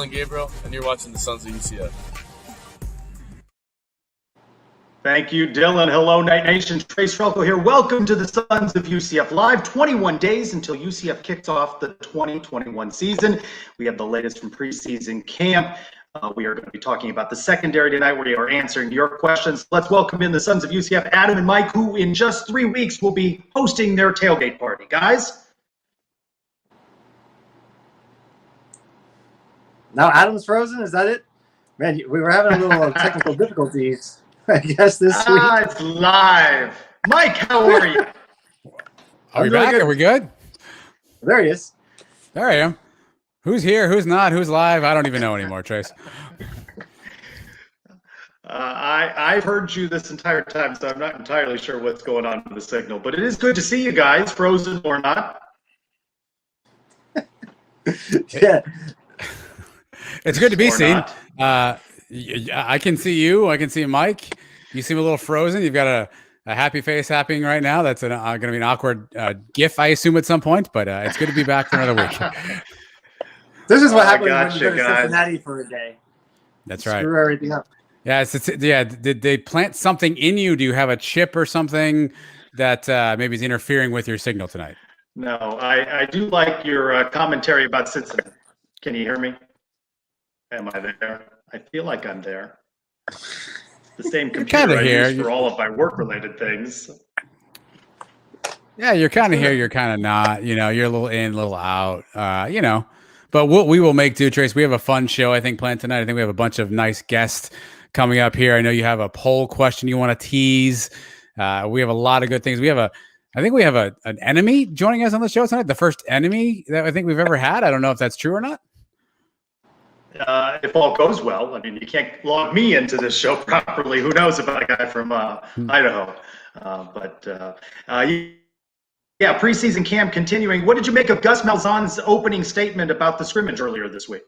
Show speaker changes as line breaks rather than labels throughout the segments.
Dylan Gabriel, and you're watching the Sons of UCF.
Thank you, Dylan. Hello, Night Nation. Trace Frelko here. Welcome to the Sons of UCF Live. 21 days until UCF kicks off the 2021 season. We have the latest from preseason camp. We are going to be talking about the secondary tonight. We are answering your questions. Let's welcome in the Sons of UCF, Adam and Mike, who in just 3 weeks will be hosting their tailgate party. Guys?
Now Adam's frozen? Is that it? Man, we were having a little technical difficulties, I guess, this week.
It's live. Mike, how are you?
Are we back? Good. Are we good?
There he is.
There I am. Who's here? Who's not? Who's live? I don't even know anymore, Trace.
I've heard you this entire time, so I'm not entirely sure what's going on with the signal. But it is good to see you guys, frozen or not.
Yeah.
It's good to be seen. I can see you. I can see Mike. You seem a little frozen. You've got a happy face happening right now. That's going to be an awkward GIF, I assume, at some point. But it's good to be back for another week.
This is what happens when you go to Cincinnati for a day.
That's right.
Screw everything up.
Yeah. Did they plant something in you? Do you have a chip or something that maybe is interfering with your signal tonight?
No, I do like your commentary about Cincinnati. Can you hear me? Am I there? I feel like I'm there. The same computer I use for all of my work-related things.
Yeah, you're kind of here. You're kind of not. You're a little in, a little out. But what we will make do, Trace. We have a fun show, I think, planned tonight. I think we have a bunch of nice guests coming up here. I know you have a poll question you want to tease. We have a lot of good things. I think we have an enemy joining us on the show tonight. The first enemy that I think we've ever had. I don't know if that's true or not.
If all goes well, I mean, you can't log me into this show properly. Who knows about a guy from Idaho? Yeah, preseason camp continuing. What did you make of Gus Malzahn's opening statement about the scrimmage earlier this week?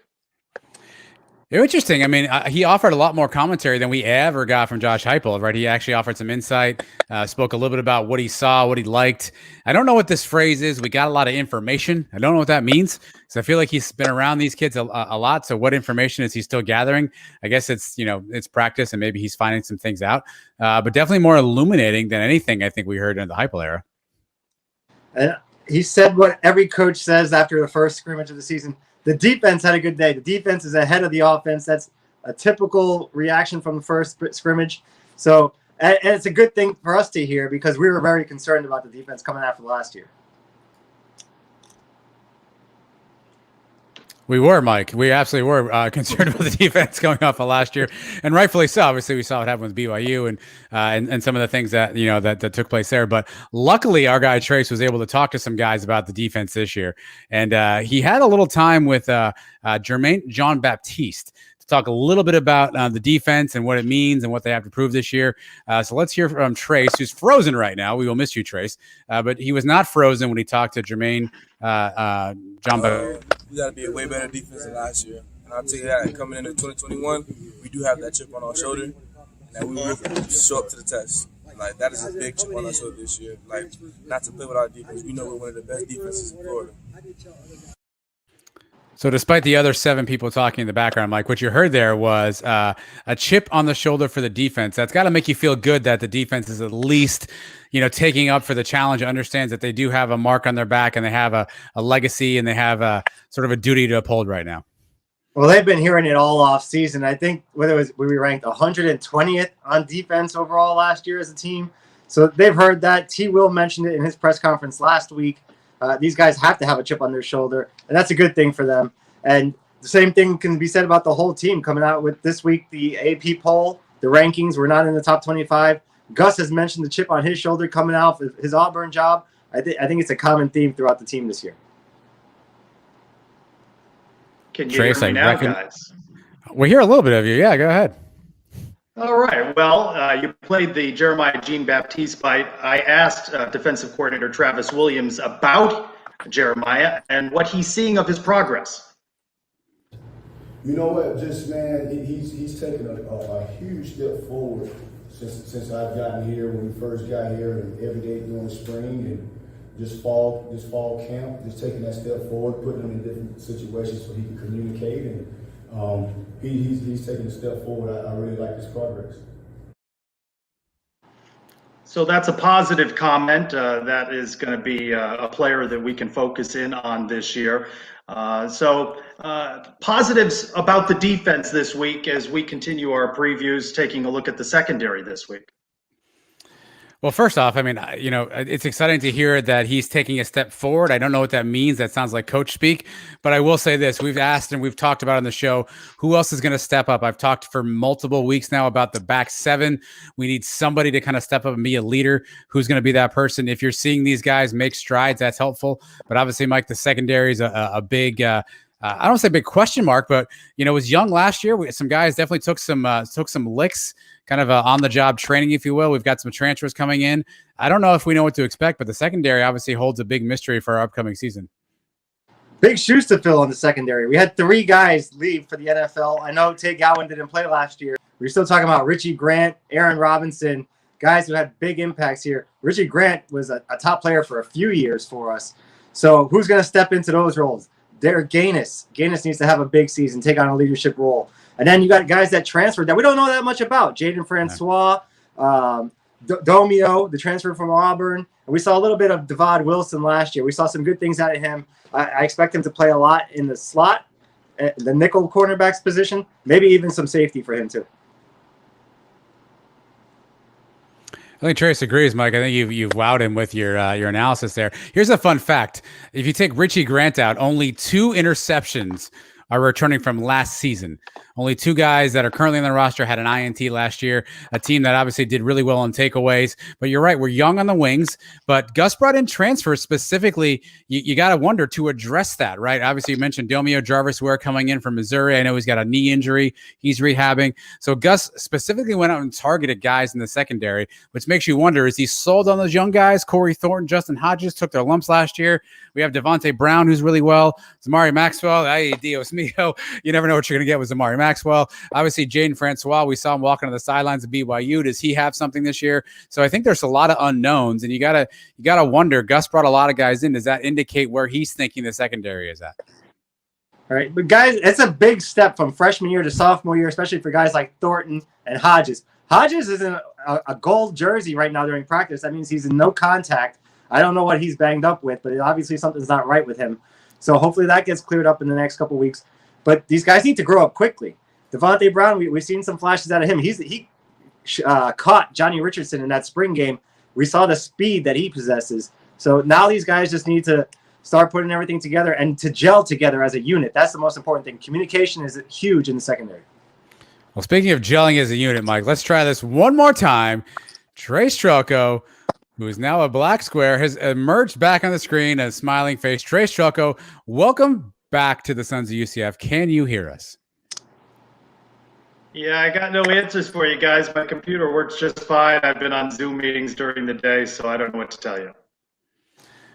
Interesting. I mean, he offered a lot more commentary than we ever got from Josh Heupel, right? He actually offered some insight, spoke a little bit about what he saw, what he liked. I don't know what this phrase is. We got a lot of information. I don't know what that means. So I feel like he's been around these kids a lot. So what information is he still gathering? I guess it's practice and maybe he's finding some things out. But definitely more illuminating than anything I think we heard in the Heupel era.
And he said what every coach says after the first scrimmage of the season. The defense had a good day. The defense is ahead of the offense. That's a typical reaction from the first scrimmage. So, and it's a good thing for us to hear because we were very concerned about the defense coming after last year.
We were, Mike. We absolutely were concerned about the defense going off of last year, and rightfully so. Obviously, we saw what happened with BYU and some of the things that that took place there. But luckily, our guy Trace was able to talk to some guys about the defense this year, and he had a little time with Jermaine Jean-Baptiste to talk a little bit about the defense and what it means and what they have to prove this year. So let's hear from Trace, who's frozen right now. We will miss you, Trace, but he was not frozen when he talked to Jermaine Jean-Baptiste.
We got to be a way better defense than last year. And I'll tell you that, coming into 2021, we do have that chip on our shoulder, and that we will show up to the test. Like, that is a big chip on our shoulder this year. Like, not to play with our defense. We know we're one of the best defenses in Florida.
So despite the other 7 people talking in the background, Mike, what you heard there was a chip on the shoulder for the defense. That's got to make you feel good that the defense is at least, taking up for the challenge, understands that they do have a mark on their back and they have a legacy and they have a sort of a duty to uphold right now.
Well, they've been hearing it all off season. I think we ranked 120th on defense overall last year as a team. So they've heard that. T. Will mentioned it in his press conference last week. These guys have to have a chip on their shoulder, and that's a good thing for them. And the same thing can be said about the whole team coming out with this week, the AP poll, the rankings. We're not in the top 25. Gus has mentioned the chip on his shoulder coming out of his Auburn job. I think it's a common theme throughout the team this year.
Can you hear me now, guys?
We hear a little bit of you. Yeah, go ahead.
All right. Well, you played the Jeremiah Jean-Baptiste bite. I asked defensive coordinator Travis Williams about Jeremiah and what he's seeing of his progress.
You know what? Just, man, he's taken a huge step forward since I've gotten here, when we first got here, and every day during spring and this fall camp, just taking that step forward, putting him in different situations so he can communicate and He's taking a step forward. I really like his progress.
So that's a positive comment. That is going to be a player that we can focus in on this year. Positives about the defense this week as we continue our previews, taking a look at the secondary this week.
Well, first off, I mean, it's exciting to hear that he's taking a step forward. I don't know what that means. That sounds like coach speak, but I will say this. We've asked and we've talked about on the show, who else is going to step up? I've talked for multiple weeks now about the back seven. We need somebody to kind of step up and be a leader. Who's going to be that person? If you're seeing these guys make strides, that's helpful. But obviously, Mike, the secondary is a big, I don't want to say big question mark, but, it was young last year. Some guys definitely took some licks, kind of on-the-job training, if you will. We've got some transfers coming in. I don't know if we know what to expect, but the secondary obviously holds a big mystery for our upcoming season.
Big shoes to fill on the secondary. We had 3 guys leave for the NFL. I know Tay Gowan didn't play last year. We're still talking about Richie Grant, Aaron Robinson, guys who had big impacts here. Richie Grant was a top player for a few years for us. So who's going to step into those roles? Derek Gaines. Gaines needs to have a big season, take on a leadership role. And then you got guys that transferred that we don't know that much about. Jaden Francois, Domio, the transfer from Auburn. And we saw a little bit of Devad Wilson last year. We saw some good things out of him. I expect him to play a lot in the slot, the nickel cornerback's position, maybe even some safety for him too.
I think Trace agrees, Mike. I think you've wowed him with your analysis there. Here's a fun fact. If you take Richie Grant out, only 2 interceptions are returning from last season. Only 2 guys that are currently on the roster had an INT last year, a team that obviously did really well on takeaways. But you're right, we're young on the wings. But Gus brought in transfers specifically. You got to wonder to address that, right? Obviously, you mentioned Domio Jarvis Ware coming in from Missouri. I know he's got a knee injury. He's rehabbing. So Gus specifically went out and targeted guys in the secondary, which makes you wonder, is he sold on those young guys? Corey Thornton, Justin Hodges took their lumps last year. We have Devontae Brown, who's really well. Zamari Maxwell, ay, Dios mío. You never know what you're going to get with Zamari Maxwell. Obviously, Jaden Francois, we saw him walking on the sidelines of BYU. Does he have something this year? So I think there's a lot of unknowns, and you gotta wonder. Gus brought a lot of guys in. Does that indicate where he's thinking the secondary is at?
All right, but guys, it's a big step from freshman year to sophomore year, especially for guys like Thornton and Hodges. Hodges is in a gold jersey right now during practice. That means he's in no contact. I don't know what he's banged up with, but obviously something's not right with him. So hopefully that gets cleared up in the next couple of weeks. But these guys need to grow up quickly. Devontae Brown, we've seen some flashes out of him. He caught Johnny Richardson in that spring game. We saw the speed that he possesses. So now these guys just need to start putting everything together and to gel together as a unit. That's the most important thing. Communication is huge in the secondary.
Well, speaking of gelling as a unit, Mike, let's try this one more time. Trace Trelko, who is now a black square, has emerged back on the screen, a smiling face. Trace Trelko, welcome back to the Sons of UCF. Can you hear us?
Yeah, I got no answers for you guys. My computer works just fine. I've been on Zoom meetings during the day, so I don't know what to tell you.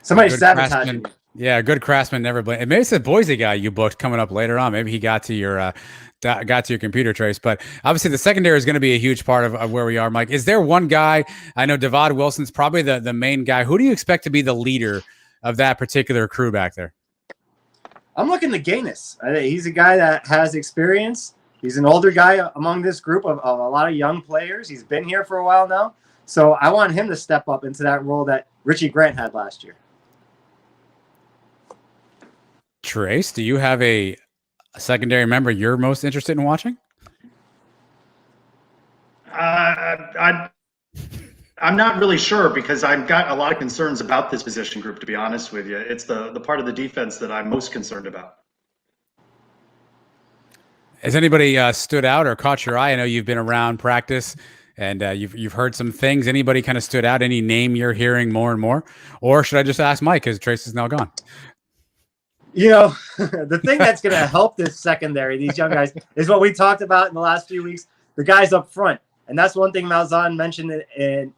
Somebody's sabotaging.
Yeah, good craftsman never blame. Maybe it's the Boise guy you booked coming up later on. Maybe he got to your computer, Trace. But obviously the secondary is going to be a huge part of where we are, Mike. Is there one guy? I know Devad Wilson's probably the main guy. Who do you expect to be the leader of that particular crew back there?
I'm looking to Gaines. He's a guy that has experience. He's an older guy among this group of a lot of young players. He's been here for a while now. So I want him to step up into that role that Richie Grant had last year.
Trace, do you have a secondary member you're most interested in watching?
I'm not really sure because I've got a lot of concerns about this position group, to be honest with you. It's the part of the defense that I'm most concerned about.
Has anybody stood out or caught your eye? I know you've been around practice and you've heard some things. Anybody kind of stood out? Any name you're hearing more and more? Or should I just ask Mike because Trace is now gone?
You know, the thing that's going to help this secondary, these young guys, is what we talked about in the last few weeks, the guys up front. And that's one thing Malzahn mentioned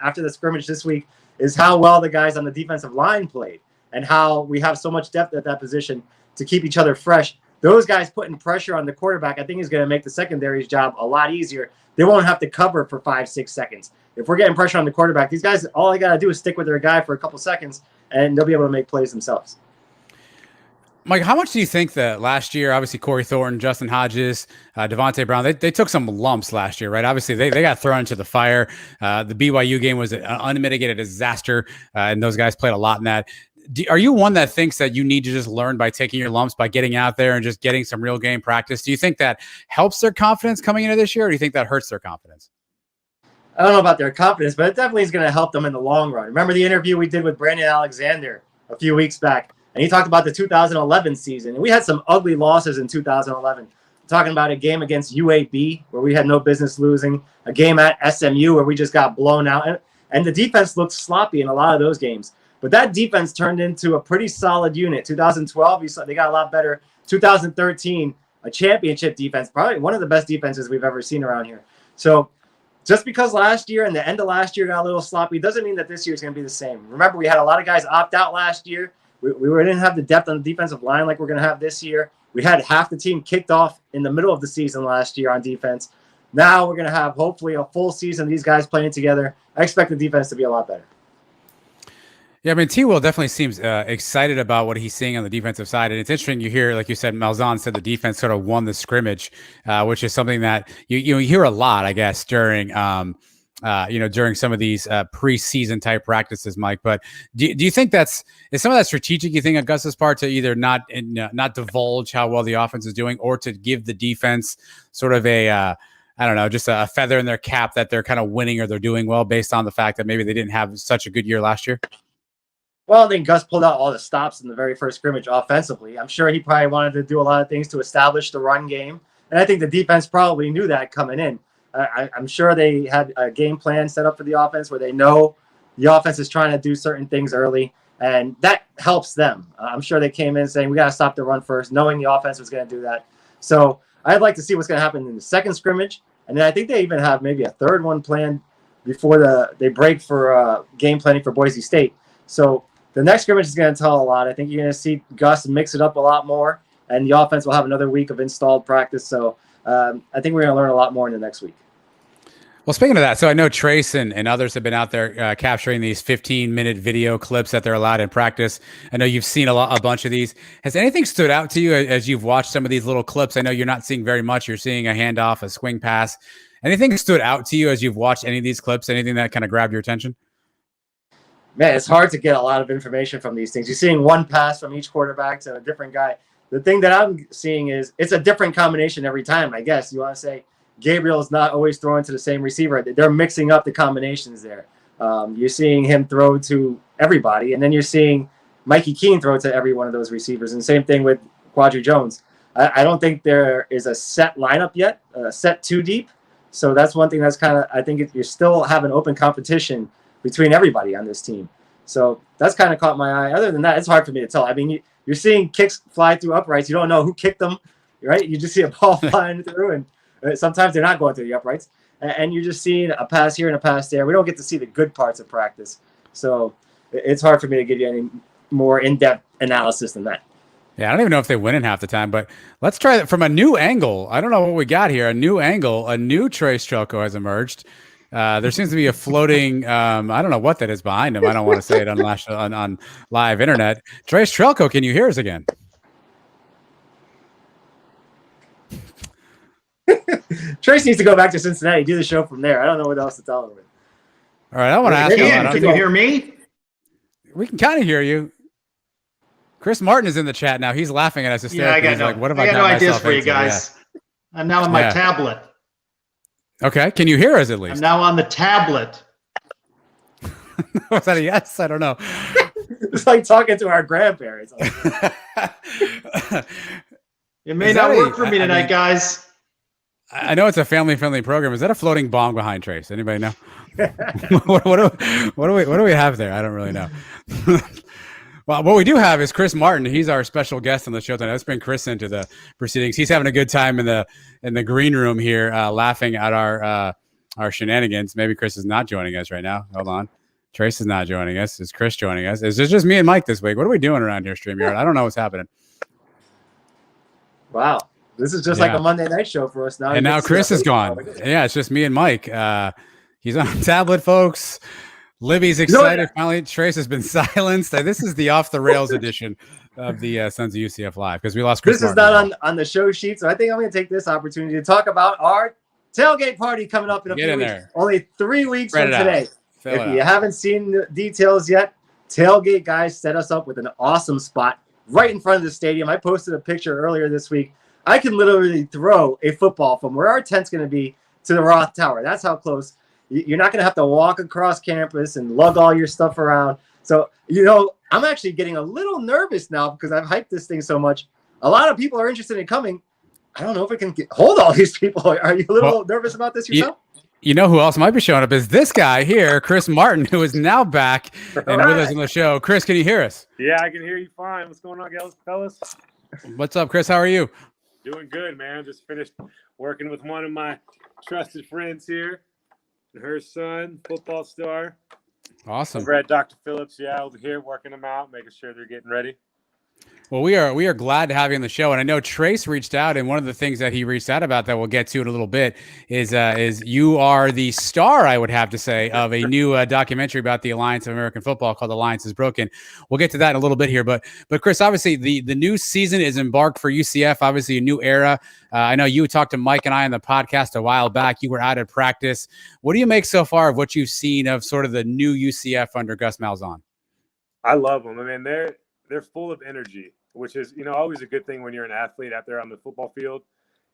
after the scrimmage this week is how well the guys on the defensive line played and how we have so much depth at that position to keep each other fresh. Those guys putting pressure on the quarterback, I think, is going to make the secondary's job a lot easier. They won't have to cover for 5-6 seconds. If we're getting pressure on the quarterback, these guys, all they got to do is stick with their guy for a couple seconds, and they'll be able to make plays themselves.
Mike, how much do you think that last year, obviously Corey Thornton, Justin Hodges, Devontae Brown, they took some lumps last year, right? Obviously they got thrown into the fire. The BYU game was an unmitigated disaster, and those guys played a lot in that. Are you one that thinks that you need to just learn by taking your lumps, by getting out there and just getting some real game practice? Do you think that helps their confidence coming into this year, or do you think that hurts their confidence?
I don't know about their confidence, but it definitely is going to help them in the long run. Remember the interview we did with Brandon Alexander a few weeks back? And he talked about the 2011 season. And we had some ugly losses in 2011. Talking about a game against UAB where we had no business losing, a game at SMU where we just got blown out. And the defense looked sloppy in a lot of those games. But that defense turned into a pretty solid unit. 2012, they got a lot better. 2013, a championship defense, probably one of the best defenses we've ever seen around here. So just because last year and the end of last year got a little sloppy doesn't mean that this year is going to be the same. Remember, we had a lot of guys opt out last year. We didn't have the depth on the defensive line like we're going to have this year. We had half the team kicked off in the middle of the season last year on defense. Now we're going to have hopefully a full season of these guys playing together. I expect the defense to be a lot better.
Yeah, I mean, T. Will definitely seems excited about what he's seeing on the defensive side. And it's interesting you hear, like you said, Malzahn said the defense sort of won the scrimmage, which is something that you hear a lot, I guess, during during some of these preseason type practices, Mike. But do you think is some of that strategic, you think, on Gus's part to either not divulge how well the offense is doing, or to give the defense sort of I don't know, just a feather in their cap that they're kind of winning or they're doing well based on the fact that maybe they didn't have such a good year last year?
Well, I think Gus pulled out all the stops in the very first scrimmage offensively. I'm sure he probably wanted to do a lot of things to establish the run game. And I think the defense probably knew that coming in. I'm sure they had a game plan set up for the offense where they know the offense is trying to do certain things early, and that helps them. I'm sure they came in saying, we got to stop the run first, knowing the offense was going to do that. So I'd like to see what's going to happen in the second scrimmage. And then I think they even have maybe a third one planned before they break for game planning for Boise State. So the next scrimmage is going to tell a lot. I think you're going to see Gus mix it up a lot more, and the offense will have another week of installed practice. So I think we're going to learn a lot more in the next week.
Well, speaking of that, so I know Trace and others have been out there capturing these 15-minute video clips that they're allowed in practice. I know you've seen a bunch of these. Has anything stood out to you as you've watched some of these little clips? I know you're not seeing very much. You're seeing a handoff, a swing pass. Anything stood out to you as you've watched any of these clips? Anything that kind of grabbed your attention?
Man, it's hard to get a lot of information from these things. You're seeing one pass from each quarterback to a different guy. The thing that I'm seeing is it's a different combination every time, I guess. You want to say Gabriel's not always throwing to the same receiver. They're mixing up the combinations there. You're seeing him throw to everybody, and then you're seeing Mikey Keene throw to every one of those receivers. And same thing with Quadri Jones. I don't think there is a set lineup yet, set too deep. So that's one thing that's kind of, I think you're still having open competition between everybody on this team. So that's kind of caught my eye. Other than that, it's hard for me to tell. I mean, you're seeing kicks fly through uprights. You don't know who kicked them, right? You just see a ball flying through, and sometimes they're not going through the uprights. And you're just seeing a pass here and a pass there. We don't get to see the good parts of practice. So it's hard for me to give you any more in-depth analysis than that.
Yeah, I don't even know if they win in half the time, but let's try that from a new angle. I don't know what we got here. A new angle, a new Trace Trelko has emerged. There seems to be a floating, I don't know what that is behind him. I don't want to say it on live internet. Trace Trelko, can you hear us again?
Trace needs to go back to Cincinnati, do the show from there. I don't know what else to tell him.
All right, I want to ask you.
Can you hear me?
We can kind of hear you. Chris Martin is in the chat now. He's laughing at us hysterically.
Yeah, I got
like, what have
I got no ideas for you
into?
guys.
Yeah.
I'm now on my tablet.
Okay, can you hear us at least?
I'm now on the tablet.
Was that a yes? I don't know.
It's like talking to our grandparents.
It may not work for me tonight, guys.
I know it's a family-friendly program. Is that a floating bong behind Trace? Anybody know? what do we have there? I don't really know. Well, what we do have is Chris Martin. He's our special guest on the show tonight. Let's bring Chris into the proceedings. He's having a good time in the green room here, laughing at our shenanigans. Maybe Chris is not joining us right now. Hold on. Trace is not joining us. Is Chris joining us? Is it just me and Mike this week? What are we doing around here, StreamYard? I don't know what's happening.
Wow. This is just like a Monday night show for us now.
And now Chris is gone. Yeah, it's just me and Mike. He's on tablet, folks. Libby's excited. Finally, Trace has been silenced. This is the off the rails edition of the Sons of UCF Live because we lost Chris
This is
Martin.
not on the show sheet, so I think I'm going to take this opportunity to talk about our tailgate party coming up in a few weeks. Only 3 weeks from today. If you haven't seen the details yet, Tailgate guys set us up with an awesome spot right in front of the stadium. I posted a picture earlier this week. I can literally throw a football from where our tent's going to be to the Roth Tower. That's how close. You're not going to have to walk across campus and lug all your stuff around. So, I'm actually getting a little nervous now because I've hyped this thing so much. A lot of people are interested in coming. I don't know if I can hold all these people. Are you a little nervous about this yourself?
You know who else might be showing up is this guy here, Chris Martin, who is now back and with us on the show. Chris, can you hear us?
Yeah, I can hear you fine. What's going on, fellas?
What's up, Chris? How are you?
Doing good, man. Just finished working with one of my trusted friends here and her son, football star.
Awesome.
Over at Dr. Phillips, over here working them out, making sure they're getting ready.
Well, we are glad to have you on the show, and I know Trace reached out, and one of the things that he reached out about that we'll get to in a little bit is you are the star, I would have to say, of a new documentary about the Alliance of American Football called Alliance is Broken. We'll get to that in a little bit here, but Chris, obviously the new season is embarked for UCF, obviously a new era. I know you talked to Mike and I on the podcast a while back. You were out at practice. What do you make so far of what you've seen of sort of the new UCF under Gus Malzahn?
I love them. I mean, they're full of energy, which is, always a good thing when you're an athlete out there on the football field.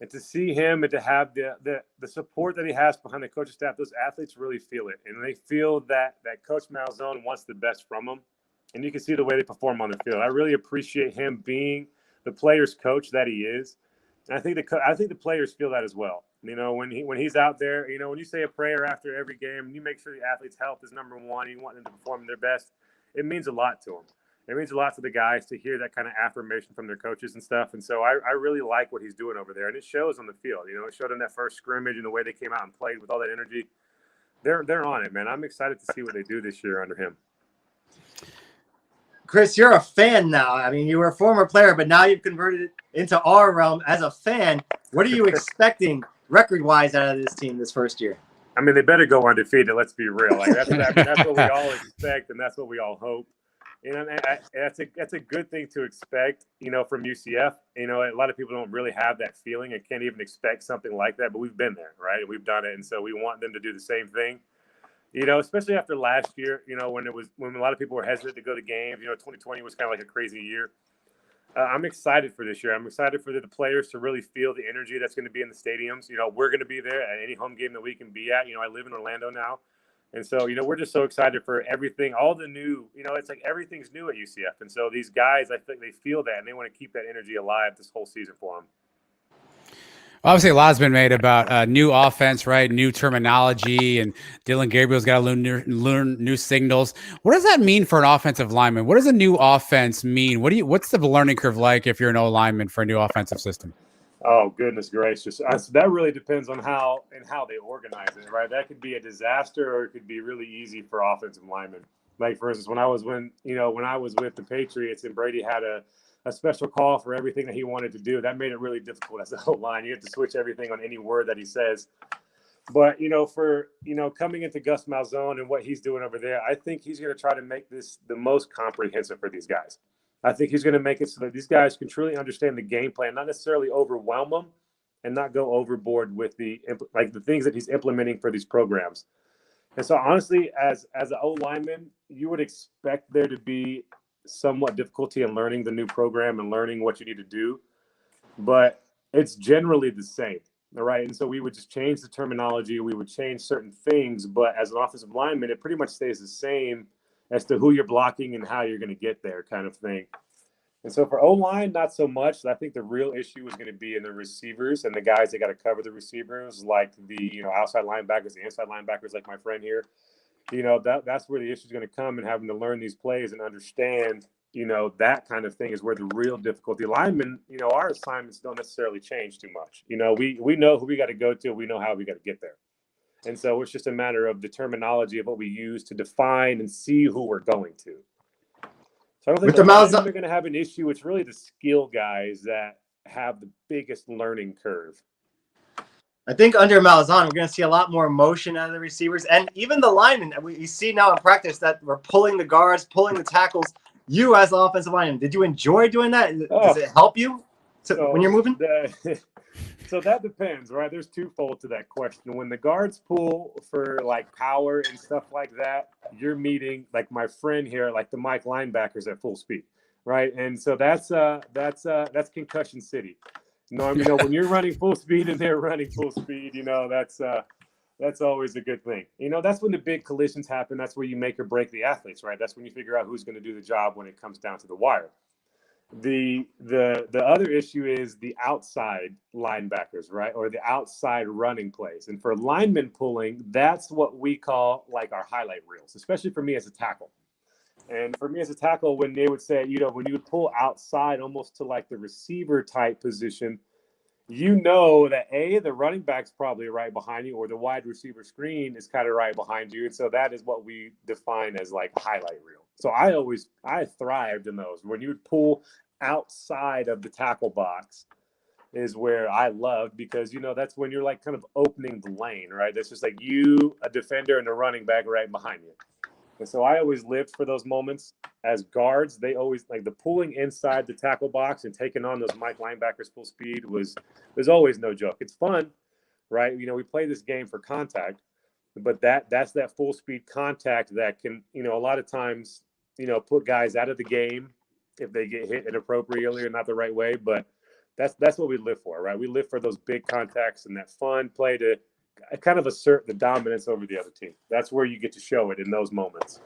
And to see him and to have the support that he has behind the coaching staff, those athletes really feel it. And they feel that Coach Malzahn wants the best from them. And you can see the way they perform on the field. I really appreciate him being the players' coach that he is. And I think the players feel that as well. When he's out there, when you say a prayer after every game and you make sure the athlete's health is number one, you want them to perform their best, it means a lot to them. It means a lot to the guys to hear that kind of affirmation from their coaches and stuff. And so I really like what he's doing over there. And it shows on the field. It showed in that first scrimmage and the way they came out and played with all that energy. They're on it, man. I'm excited to see what they do this year under him.
Chris, you're a fan now. I mean, you were a former player, but now you've converted it into our realm as a fan. What are you expecting record-wise out of this team this first year?
I mean, they better go undefeated. Let's be real. That's what we all expect, and that's what we all hope. That's a good thing to expect, from UCF. A lot of people don't really have that feeling and can't even expect something like that, but we've been there, right? We've done it, and so we want them to do the same thing. Especially after last year, when a lot of people were hesitant to go to games. 2020 was kind of like a crazy year. I'm excited for this year. I'm excited for the players to really feel the energy that's going to be in the stadiums. We're going to be there at any home game that we can be at. I live in Orlando now. And so, we're just so excited for everything, all the new, it's like everything's new at UCF. And so these guys, I think they feel that and they want to keep that energy alive this whole season for them.
Obviously, a lot has been made about new offense, right? New terminology, and Dylan Gabriel's got to learn new signals. What does that mean for an offensive lineman? What does a new offense mean? What's the learning curve like if you're an O lineman for a new offensive system?
Oh, goodness gracious. That really depends on how they organize it, right? That could be a disaster or it could be really easy for offensive linemen. Like, for instance, when I was with the Patriots and Brady had a special call for everything that he wanted to do, that made it really difficult as a whole line. You have to switch everything on any word that he says. But, coming into Gus Malzahn and what he's doing over there, I think he's going to try to make this the most comprehensive for these guys. I think he's going to make it so that these guys can truly understand the game plan, not necessarily overwhelm them and not go overboard with the things that he's implementing for these programs. And so, honestly, as an O-lineman, you would expect there to be somewhat difficulty in learning the new program and learning what you need to do. But it's generally the same, all right? And so we would just change the terminology. We would change certain things. But as an offensive lineman, it pretty much stays the same as to who you're blocking and how you're going to get there kind of thing. And so for O-line, not so much. I think the real issue is going to be in the receivers and the guys that got to cover the receivers, like the outside linebackers, the inside linebackers, like my friend here. That's where the issue is going to come, and having to learn these plays and understand, that kind of thing is where the real difficulty. Linemen, our assignments don't necessarily change too much. We know who we got to go to. We know how we got to get there. And so it's just a matter of the terminology of what we use to define and see who we're going to. So I don't think they're going to have an issue. It's really the skill guys that have the biggest learning curve.
I think under Malzahn, we're going to see a lot more motion out of the receivers and even the linemen. We see now in practice that we're pulling the guards, pulling the tackles you as the offensive lineman, did you enjoy doing that? Does it help you when you're moving?
So that depends, right? There's twofold to that question. When the guards pull for like power and stuff like that, you're meeting like my friend here, like the Mike linebackers at full speed, right? And so that's concussion city. When you're running full speed and they're running full speed, that's always a good thing. That's when the big collisions happen. That's where you make or break the athletes, right? That's when you figure out who's going to do the job when it comes down to the wire. The other issue is the outside linebackers, right? Or the outside running plays. And for linemen pulling, that's what we call like our highlight reels, especially for me as a tackle. And for me as a tackle, when they would say, when you would pull outside almost to like the receiver type position, that the running back's probably right behind you, or the wide receiver screen is kind of right behind you. And so that is what we define as like highlight reel. So I thrived in those. When you would pull outside of the tackle box is where I loved, because, that's when you're like kind of opening the lane, right? That's just like you, a defender, and a running back right behind you. And so I always lived for those moments. As guards, they always like the pulling inside the tackle box and taking on those Mike linebackers full speed was always no joke. It's fun, right? We play this game for contact, but that's that full speed contact that can, a lot of times, put guys out of the game if they get hit inappropriately or not the right way. But that's what we live for, right? We live for those big contacts and that fun play to kind of assert the dominance over the other team. That's where you get to show it in those moments.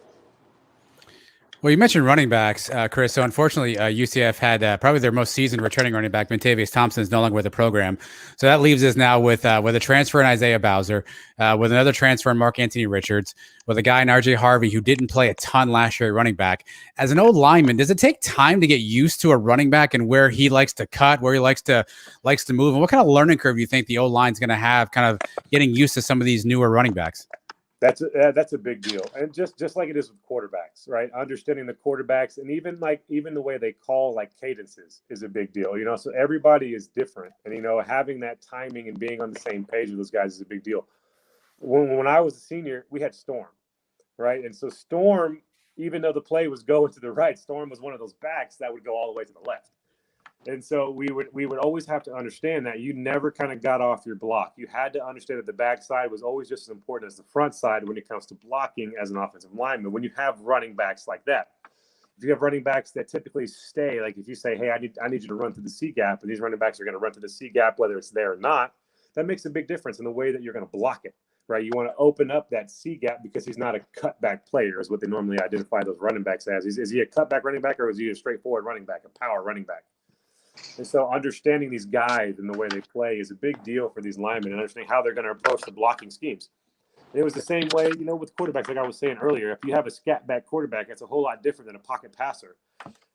Well, you mentioned running backs, Chris. So unfortunately, UCF had probably their most seasoned returning running back, Montavious Thompson, is no longer with the program. So that leaves us now with a transfer in Isaiah Bowser, with another transfer in Mark Anthony Richards, with a guy in RJ Harvey who didn't play a ton last year at running back. As an old lineman, does it take time to get used to a running back and where he likes to cut, where he likes to move, and what kind of learning curve do you think the old line's going to have, kind of getting used to some of these newer running backs?
That's a big deal. And just like it is with quarterbacks, right? Understanding the quarterbacks, and even the way they call like cadences is a big deal, so everybody is different. And, having that timing and being on the same page with those guys is a big deal. When I was a senior, we had Storm, right? And so Storm, even though the play was going to the right, Storm was one of those backs that would go all the way to the left. And so we would always have to understand that you never kind of got off your block. You had to understand that the backside was always just as important as the front side when it comes to blocking as an offensive lineman. When you have running backs like that, if you have running backs that typically stay, like if you say, hey, I need you to run through the C gap, and these running backs are going to run through the C gap, whether it's there or not, that makes a big difference in the way that you're going to block it, right? You want to open up that C gap because he's not a cutback player, is what they normally identify those running backs as. Is he a cutback running back, or is he a straightforward running back, a power running back? And so understanding these guys and the way they play is a big deal for these linemen, and understanding how they're going to approach the blocking schemes. And it was the same way, with quarterbacks, like I was saying earlier. If you have a scat back quarterback, it's a whole lot different than a pocket passer.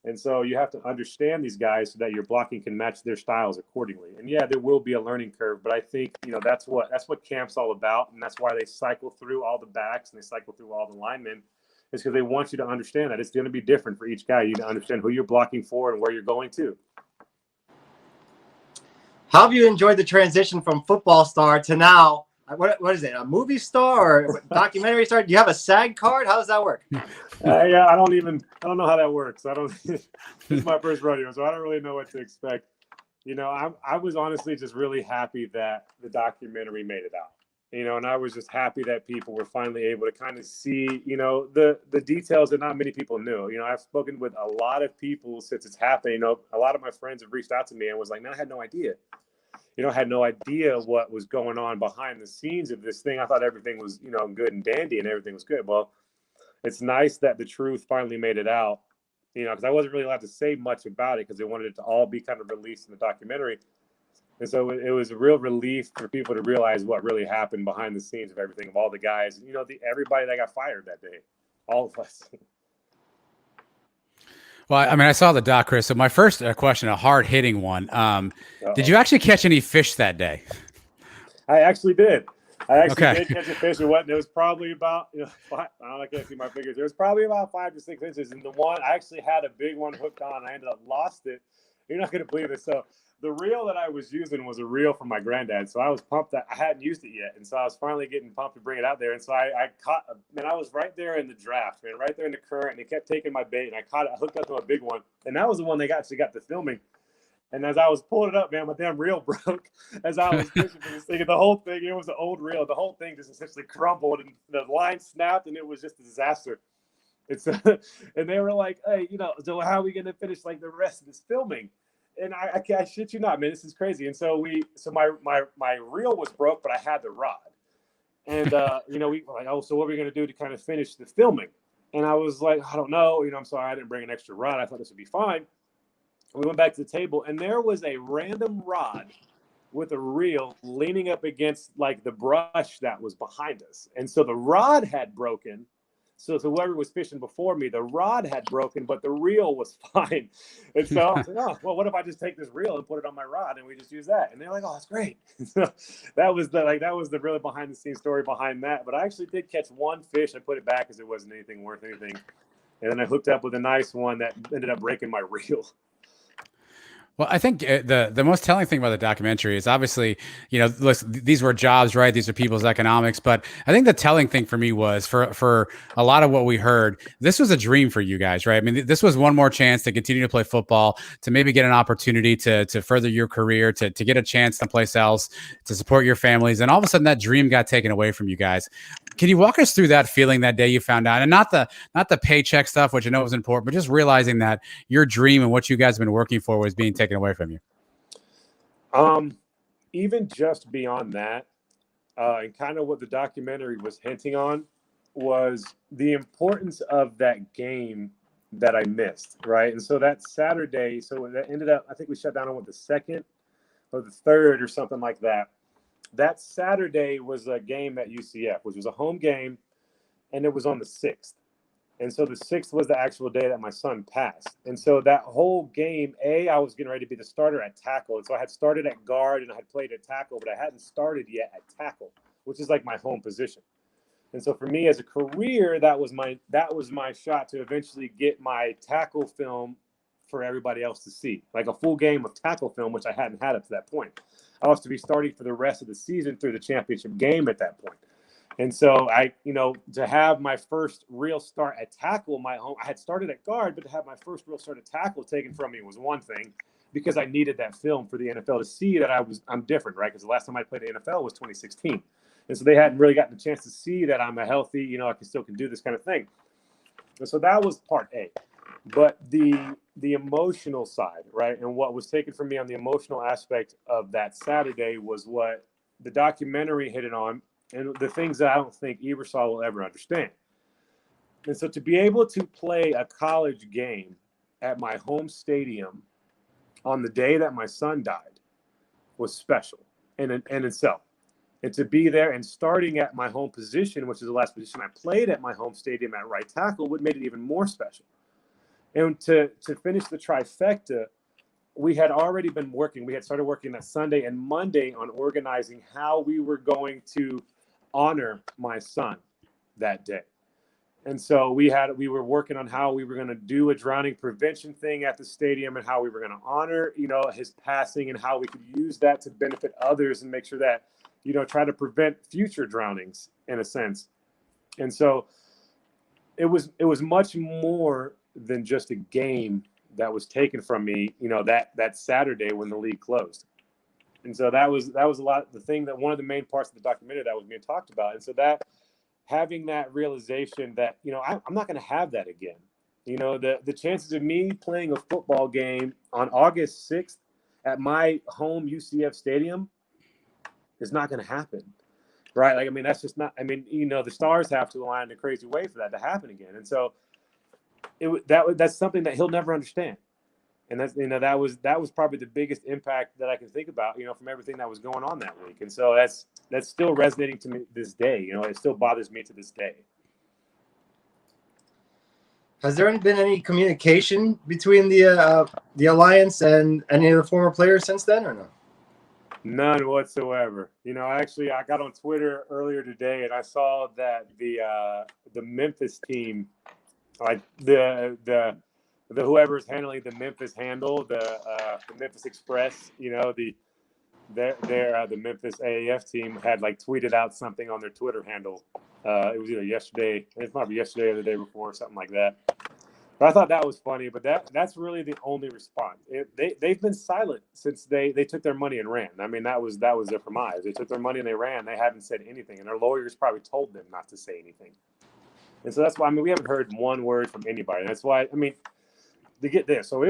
And so you have to understand these guys so that your blocking can match their styles accordingly. And yeah, there will be a learning curve, but I think, that's what camp's all about. And that's why they cycle through all the backs and they cycle through all the linemen, is because they want you to understand that it's going to be different for each guy. You need to understand who you're blocking for and where you're going to.
How have you enjoyed the transition from football star to now? What is it? A movie star or documentary star? Do you have a SAG card? How does that work?
Yeah, I don't know how that works. This is my first rodeo, so I don't really know what to expect. I was honestly just really happy that the documentary made it out. And I was just happy that people were finally able to kind of see, the details that not many people knew. I've spoken with a lot of people since it's happened. A lot of my friends have reached out to me and was like, man, I had no idea. I had no idea what was going on behind the scenes of this thing. I thought everything was, good and dandy and everything was good. Well, it's nice that the truth finally made it out, because I wasn't really allowed to say much about it because they wanted it to all be kind of released in the documentary. And so it was a real relief for people to realize what really happened behind the scenes of everything, of all the guys, everybody that got fired that day, all of us.
Well, I saw the doc, Chris. So my first question, a hard-hitting one. Did you actually catch any fish that day?
I actually did. Did catch a fish. It was probably about, I can't see my fingers. It was probably about 5 to 6 inches. And the one, I actually had a big one hooked on. I ended up lost it. You're not going to believe it. So the reel that I was using was a reel from my granddad. So I was pumped that I hadn't used it yet. And so I was finally getting pumped to bring it out there. And so I caught, man, I was right there in the draft, man, right there in the current. And they kept taking my bait. And I caught it, I hooked up to a big one. And that was the one they actually got to filming. And as I was pulling it up, man, my damn reel broke as I was fishing for this thing. And the whole thing, it was an old reel. The whole thing just essentially crumbled and the line snapped and it was just a disaster. It's and they were like, hey, so how are we going to finish like the rest of this filming? And I shit you not, man, this is crazy. And so my reel was broke, but I had the rod. And, we were like, oh, so what are we going to do to kind of finish the filming? And I was like, I don't know. I'm sorry, I didn't bring an extra rod. I thought this would be fine. We went back to the table, and there was a random rod with a reel leaning up against like the brush that was behind us. And so the rod had broken. So whoever was fishing before me, the rod had broken, but the reel was fine. And so I was like, oh, well, what if I just take this reel and put it on my rod and we just use that? And they're like, oh, that's great. So that was the really behind the scenes story behind that. But I actually did catch one fish. I put it back because it wasn't anything worth anything. And then I hooked up with a nice one that ended up breaking my reel.
Well, I think the most telling thing about the documentary is obviously, listen, these were jobs, right? These are people's economics. But I think the telling thing for me was for a lot of what we heard, this was a dream for you guys, right? I mean, this was one more chance to continue to play football, to maybe get an opportunity to further your career, to get a chance someplace else, to support your families. And all of a sudden that dream got taken away from you guys. Can you walk us through that feeling that day you found out, and not the paycheck stuff, which I know was important, but just realizing that your dream and what you guys have been working for was being taken away from you?
Even just beyond that, and kind of what the documentary was hinting on was the importance of that game that I missed, right? And so that Saturday, so that ended up, I think we shut down on the 2nd or the 3rd or something like that. That Saturday was a game at UCF, which was a home game, and it was on the 6th. And so the 6th was the actual day that my son passed. And so that whole game, I was getting ready to be the starter at tackle. And so I had started at guard and I had played at tackle, but I hadn't started yet at tackle, which is like my home position. And so for me as a career, that was my shot to eventually get my tackle film for everybody else to see, like a full game of tackle film, which I hadn't had up to that point. I was to be starting for the rest of the season through the championship game at that point. And so to have my first real start at tackle, I had started at guard, but to have my first real start at tackle taken from me was one thing, because I needed that film for the NFL to see that I'm different, right? Because the last time I played the NFL was 2016. And so they hadn't really gotten a chance to see that I'm a healthy, I still can do this kind of thing. And so that was part A. But the emotional side, right, and what was taken from me on the emotional aspect of that Saturday was what the documentary hit it on, and the things that I don't think Ebersol will ever understand. And so to be able to play a college game at my home stadium on the day that my son died was special in itself. And to be there and starting at my home position, which is the last position I played at my home stadium at right tackle, would made it even more special. And to finish the trifecta, we had already been working. We had started working that Sunday and Monday on organizing how we were going to honor my son that day. And so we were working on how we were going to do a drowning prevention thing at the stadium and how we were going to honor, his passing and how we could use that to benefit others and make sure that, try to prevent future drownings in a sense. And so it was much more than just a game that was taken from me, that Saturday when the league closed. And so that was a lot, one of the main parts of the documentary that was being talked about. And so that having that realization that, I'm not going to have that again. The chances of me playing a football game on August 6th at my home UCF stadium is not going to happen. Right. That's just not, the stars have to align in a crazy way for that to happen again. And so that's something that he'll never understand. And that's, that was probably the biggest impact that I can think about, from everything that was going on that week. And so that's still resonating to me this day. It still bothers me to this day.
Has there been any communication between the Alliance and any of the former players since then, or no?
None whatsoever. I got on Twitter earlier today and I saw that the Memphis team, like the whoever's handling the Memphis handle, the Memphis Express, you know, the Memphis AAF team had like tweeted out something on their Twitter handle. It was either yesterday, it might be yesterday or the day before, something like that. But I thought that was funny. But that's really the only response. They've been silent since they took their money and ran. I mean, that was their premise. They took their money and they ran. They haven't said anything, and their lawyers probably told them not to say anything. And so that's why, I mean, we haven't heard one word from anybody. And that's why, I mean, to get this, so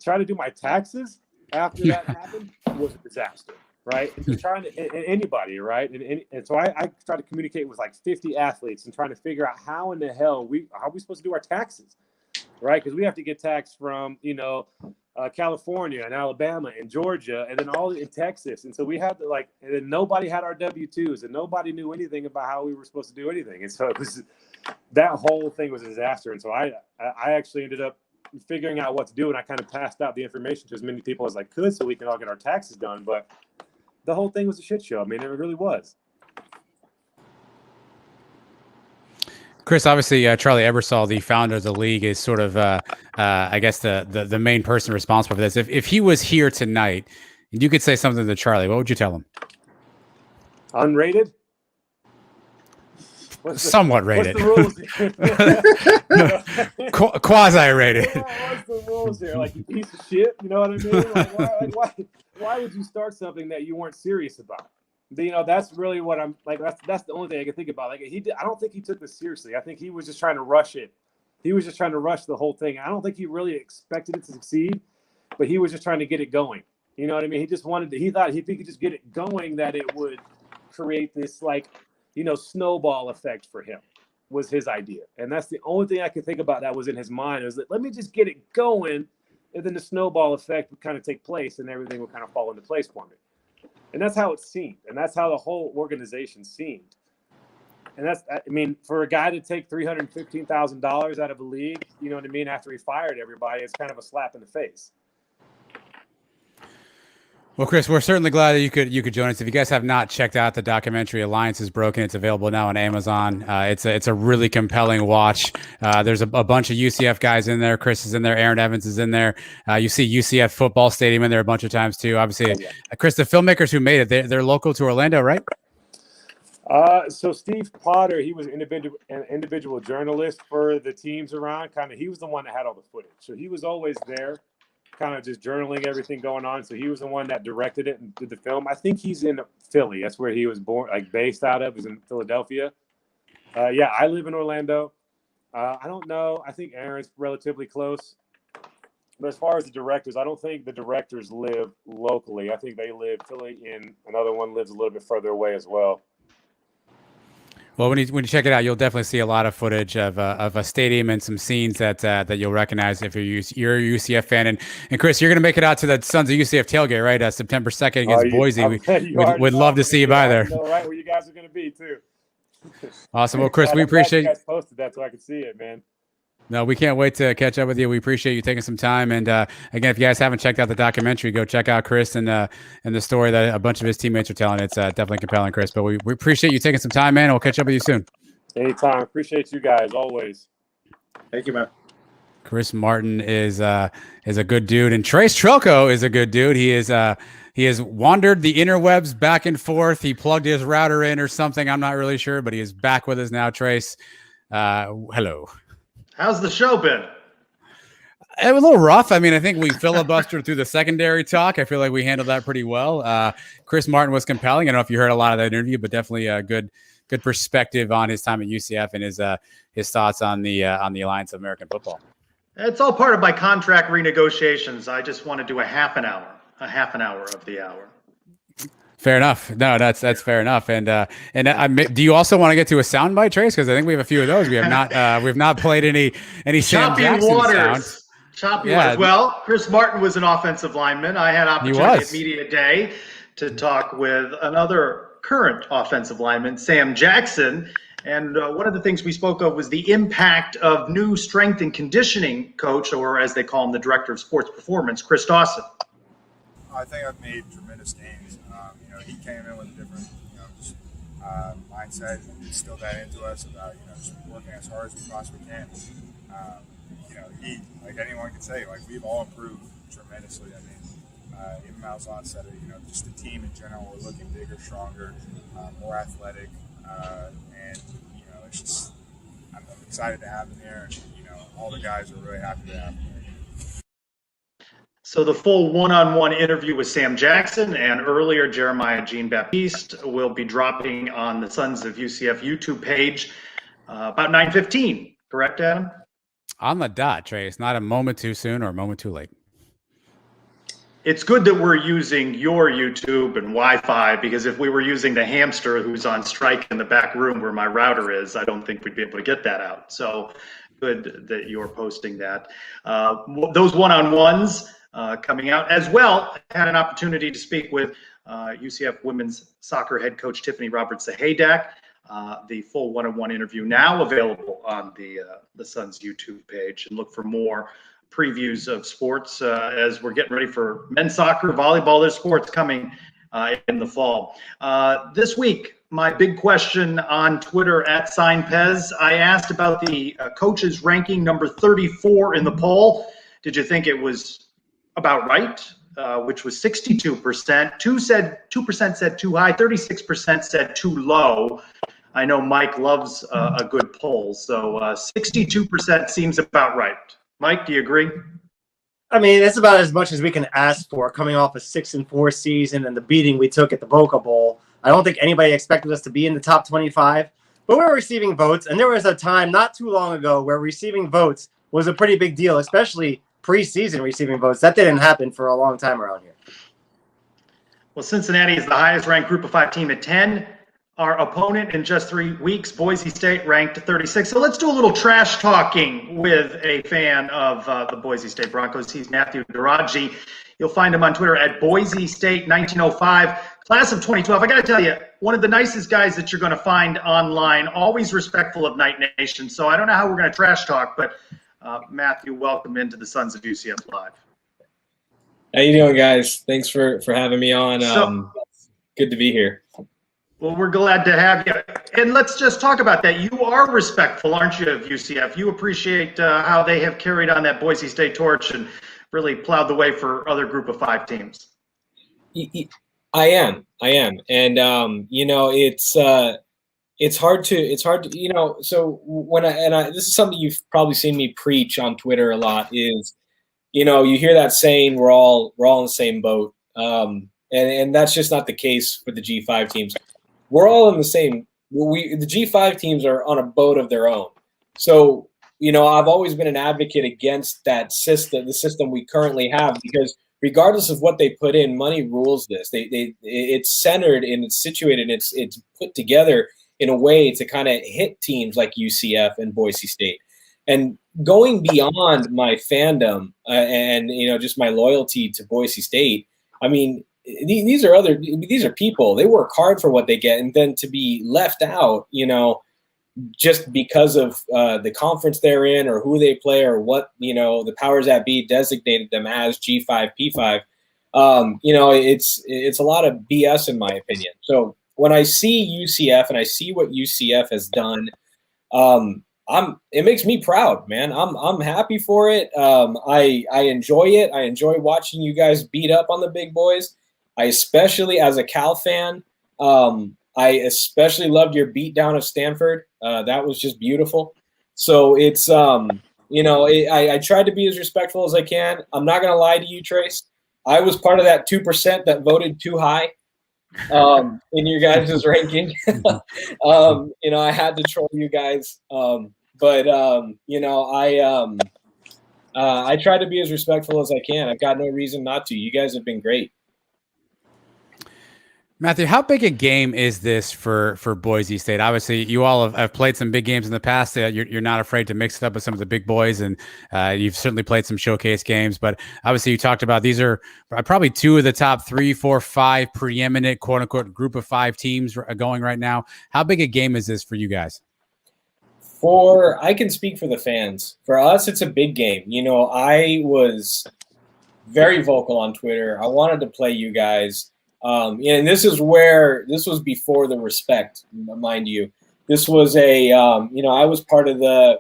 trying to do my taxes after that happened was a disaster, right? And trying to, and anybody, right? And so I tried to communicate with like 50 athletes and trying to figure out how in the hell how are we supposed to do our taxes, right? Because we have to get taxed from, you know, California and Alabama and Georgia, and then all in Texas. And so we had to and then nobody had our W-2s, and nobody knew anything about how we were supposed to do anything. And so it was, that whole thing was a disaster. And so I actually ended up figuring out what to do, and I kind of passed out the information to as many people as I could so we can all get our taxes done. But the whole thing was a shit show. I mean, it really was.
Chris, obviously, Charlie Ebersol, the founder of the league, is sort of, I guess, the main person responsible for this. If he was here tonight, and you could say something to Charlie, what would you tell him?
Unrated?
Somewhat rated.
What's the rules?
Quasi-rated.
What's the rules here? Like, you piece of shit? You know what I mean? Why would you start something that you weren't serious about? You know, that's really what I'm like. That's the only thing I can think about. Like, I don't think he took this seriously. I think he was just trying to rush it. He was just trying to rush the whole thing. I don't think he really expected it to succeed, but he was just trying to get it going. You know what I mean? He just wanted to. He thought if he could just get it going, that it would create this, like, you know, snowball effect for him. Was his idea, and that's the only thing I could think about that was in his mind. Was that, let me just get it going, and then the snowball effect would kind of take place, and everything would kind of fall into place for me. And that's how it seemed. And that's how the whole organization seemed. And that's, I mean, for a guy to take $315,000 out of a league, you know what I mean, after he fired everybody, it's kind of a slap in the face.
Well, Chris, we're certainly glad that you could join us. If you guys have not checked out the documentary Alliance is Broken, it's available now on Amazon. It's a really compelling watch. There's a bunch of UCF guys in there. Chris is in there. Aaron Evans is in there. You see UCF football stadium in there a bunch of times too. Obviously, Chris, the filmmakers who made it, they're local to Orlando, right?
So Steve Potter, he was an individual journalist for the teams around. He was the one that had all the footage. So he was always there, kind of just journaling everything going on. So he was the one that directed it and did the film. I think he's in Philly. That's where he was born, like based out of, is in Philadelphia. I live in Orlando. I don't know. I think Aaron's relatively close. But as far as the directors, I don't think the directors live locally. I think they live Philly, and another one lives a little bit further away as well.
Well, when you check it out, you'll definitely see a lot of footage of a stadium and some scenes that you'll recognize if you're a UCF fan. And Chris, you're going to make it out to the Sons of UCF tailgate, right? September 2nd against Boise. We'd love to see you by there.
I know, right where you guys are going to be too.
Awesome. Well, Chris, we appreciate
you guys posted that so I could see it, man.
No, we can't wait to catch up with you. We appreciate you taking some time. And again, if you guys haven't checked out the documentary, go check out Chris and the story that a bunch of his teammates are telling. It's definitely compelling, Chris. But we appreciate you taking some time, man. And we'll catch up with you soon.
Anytime. Appreciate you guys always.
Thank you, man.
Chris Martin is a good dude, and Trace Trelko is a good dude. He has wandered the interwebs back and forth. He plugged his router in or something. I'm not really sure, but he is back with us now. Trace, hello.
How's the show been?
It was a little rough. I mean, I think we filibustered through the secondary talk. I feel like we handled that pretty well. Chris Martin was compelling. I don't know if you heard a lot of that interview, but definitely a good perspective on his time at UCF and his thoughts on the Alliance of American Football.
It's all part of my contract renegotiations. I just want to do a half an hour of the hour.
Fair enough. No, that's fair enough. And do you also want to get to a soundbite, Trace? Because I think we have a few of those. We have not played any Sam Jackson sounds.
Choppy waters. Well, Chris Martin was an offensive lineman. I had opportunity at Media Day to talk with another current offensive lineman, Sam Jackson. And one of the things we spoke of was the impact of new strength and conditioning coach, or as they call him, the director of sports performance, Chris Dawson.
I think I've made tremendous gains. He came in with a different, mindset and instilled that into us about, just working as hard as we possibly can. he, like anyone can say, like we've all improved tremendously. I mean, even Malzahn said it. Just the team in general, we're looking bigger, stronger, more athletic, and it's just I'm excited to have him here. All the guys are really happy to have him here.
So the full one-on-one interview with Sam Jackson and earlier Jeremiah Jean-Baptiste will be dropping on the Sons of UCF YouTube page about 9:15. Correct, Adam?
On the dot, Trey. It's not a moment too soon or a moment too late.
It's good that we're using your YouTube and Wi-Fi, because if we were using the hamster who's on strike in the back room where my router is, I don't think we'd be able to get that out. So good that you're posting that. Those one-on-ones coming out as well. I had an opportunity to speak with UCF women's soccer head coach Tiffany Roberts-Sahadak. The full one-on-one interview now available on the Suns YouTube page, and look for more previews of sports as we're getting ready for men's soccer, volleyball. There's sports coming in the fall. This week, my big question on Twitter at SignPez, I asked about the coaches ranking number 34 in the poll. Did you think it was about right? Which was 62%. 2% said too high. 36% said too low. I know Mike loves a good poll, so 62% seems about right. Mike, do you agree?
I mean, that's about as much as we can ask for coming off a 6-4 season and the beating we took at the Boca Bowl. I don't think anybody expected us to be in the top 25, but we were receiving votes. And there was a time not too long ago where receiving votes was a pretty big deal, especially preseason receiving votes. That didn't happen for a long time around here.
Well, Cincinnati is the highest ranked group of 5 team at 10. Our opponent in just 3 weeks, Boise State, ranked 36. So let's do a little trash talking with a fan of the Boise State Broncos. He's Matthew Daraji. You'll find him on Twitter at Boise State 1905. Class of 2012. I got to tell you, one of the nicest guys that you're going to find online, always respectful of Night Nation. So I don't know how we're going to trash talk, but Matthew, welcome into the Sons of UCF Live.
How you doing, guys? Thanks for having me on. Good to be here.
Well, we're glad to have you. And let's just talk about that. You are respectful, aren't you, of UCF? You appreciate how they have carried on that Boise State torch and really plowed the way for other group of 5 teams.
I am. And, it's hard to, so when this is something you've probably seen me preach on Twitter a lot is, you hear that saying, we're all in the same boat. And that's just not the case for the G5 teams. We're all in the same. The G5 teams are on a boat of their own. So, I've always been an advocate against that system, the system we currently have, because regardless of what they put in, money rules this. It's centered and it's situated. It's put together in a way to kind of hit teams like UCF and Boise State. And going beyond my fandom and just my loyalty to Boise State, I mean, these are people. They work hard for what they get, and then to be left out, just because of the conference they're in or who they play or what the powers that be designated them as G5, P5. It's a lot of BS in my opinion. So when I see UCF and I see what UCF has done, it makes me proud, man. I'm happy for it. I enjoy it. I enjoy watching you guys beat up on the big boys. I especially, as a Cal fan, I especially loved your beatdown of Stanford. That was just beautiful. So it's, I tried to be as respectful as I can. I'm not going to lie to you, Trace. I was part of that 2% that voted too high in your guys' ranking. I had to troll you guys. But I try to be as respectful as I can. I've got no reason not to. You guys have been great.
Matthew, how big a game is this for Boise State? Obviously, you all have played some big games in the past. You're not afraid to mix it up with some of the big boys, and you've certainly played some showcase games. But obviously, you talked about these are probably 2 of the top 3, 4, 5 preeminent quote-unquote group of 5 teams going right now. How big a game is this for you guys?
I can speak for the fans. For us, it's a big game. I was very vocal on Twitter. I wanted to play you guys. And this was before the respect, mind you. This was I was part of the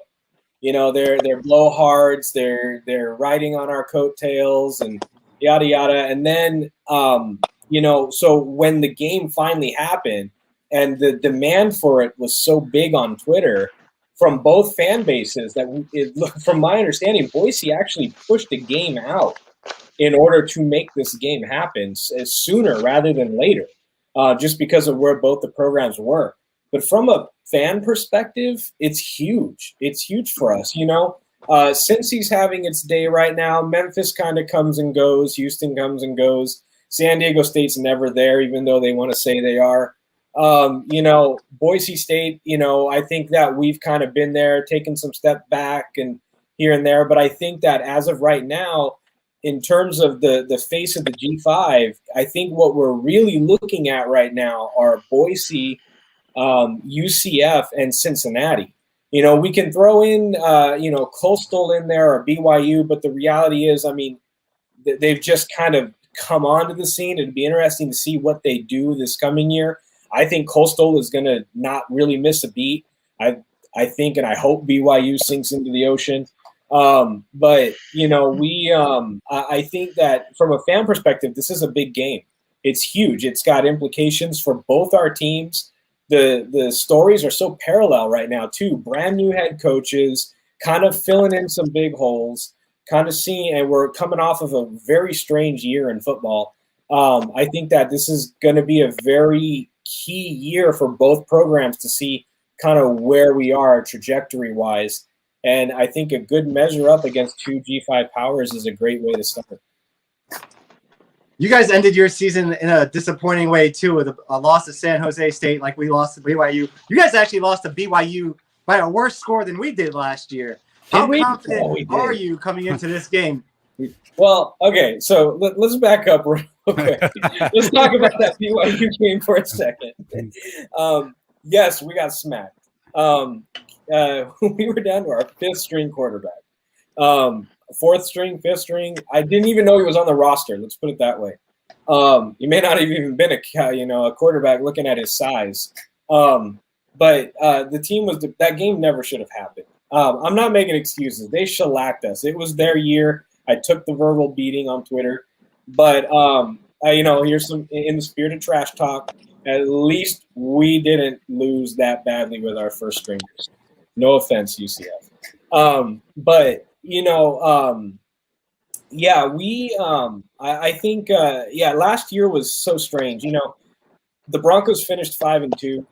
they're blowhards, they're riding on our coattails and yada yada. And then so when the game finally happened and the demand for it was so big on Twitter from both fan bases from my understanding, Boise actually pushed the game out in order to make this game happen sooner rather than later, just because of where both the programs were. But from a fan perspective, it's huge. It's huge for us. Cincy's having its day right now. Memphis kind of comes and goes. Houston comes and goes. San Diego State's never there, even though they want to say they are. Boise State, I think that we've kind of been there, taken some step back and here and there. But I think that as of right now, in terms of the face of the G5, I think what we're really looking at right now are Boise, UCF, and Cincinnati. We can throw in, Coastal in there or BYU, but the reality is, they've just kind of come onto the scene. It'd be interesting to see what they do this coming year. I think Coastal is going to not really miss a beat. I think and I hope BYU sinks into the ocean. I think that from a fan perspective, this is a big game. It's huge. It's got implications for both our teams. The stories are so parallel right now too. Brand new head coaches, kind of filling in some big holes, and we're coming off of a very strange year in football. I think that this is going to be a very key year for both programs to see kind of where we are trajectory wise. And I think a good measure up against two G5 powers is a great way to start.
You guys ended your season in a disappointing way, too, with a loss to San Jose State like we lost to BYU. You guys actually lost to BYU by a worse score than we did last year. How confident are you coming into this game?
Well, okay, so let's back up real quick. Let's talk about that BYU game for a second. Yes, we got smacked. We were down to our fifth string quarterback. Fourth string, fifth string. I didn't even know he was on the roster. Let's put it that way. He may not have even been a quarterback looking at his size. But the team that game never should have happened. I'm not making excuses. They shellacked us. It was their year. I took the verbal beating on Twitter. But here's some in the spirit of trash talk. At least we didn't lose that badly with our first stringers. No offense, UCF. I think last year was so strange. The Broncos finished 5-2.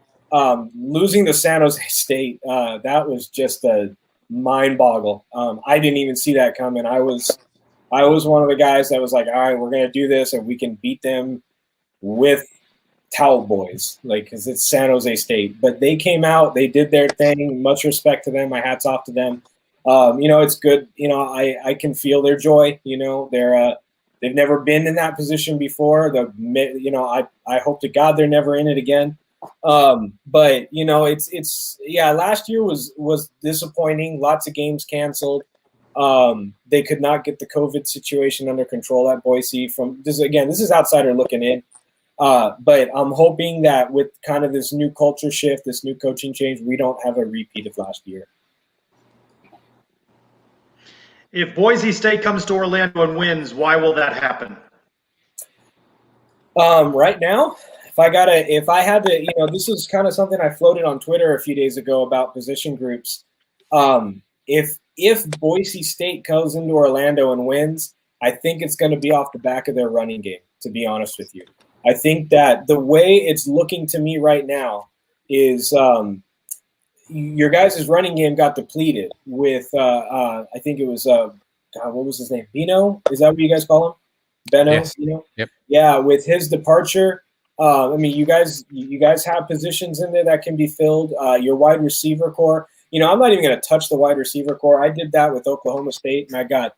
Losing to San Jose State, that was just a mind boggle. I didn't even see that coming. I was one of the guys that was like, all right, we're going to do this and we can beat them with towel boys, because it's San Jose State. But they came out, they did their thing. Much respect to them. My hat's off to them. It's good. I can feel their joy. They've never been in that position before. I hope to God they're never in it again. Last year was disappointing. Lots of games canceled. They could not get the COVID situation under control at Boise. This is outsider looking in. But I'm hoping that with kind of this new culture shift, this new coaching change, we don't have a repeat of last year.
If Boise State comes to Orlando and wins, why will that happen?
Right now, if I had to, this is kind of something I floated on Twitter a few days ago about position groups. If Boise State goes into Orlando and wins, I think it's going to be off the back of their running game, to be honest with you. I think that the way it's looking to me right now is your guys' running game got depleted with, I think it was, what was his name? Bino? Is that what you guys call him? Beno?
Yes.
Bino?
Yep.
Yeah, with his departure, you guys have positions in there that can be filled. Your wide receiver core, I'm not even going to touch the wide receiver core. I did that with Oklahoma State, and I got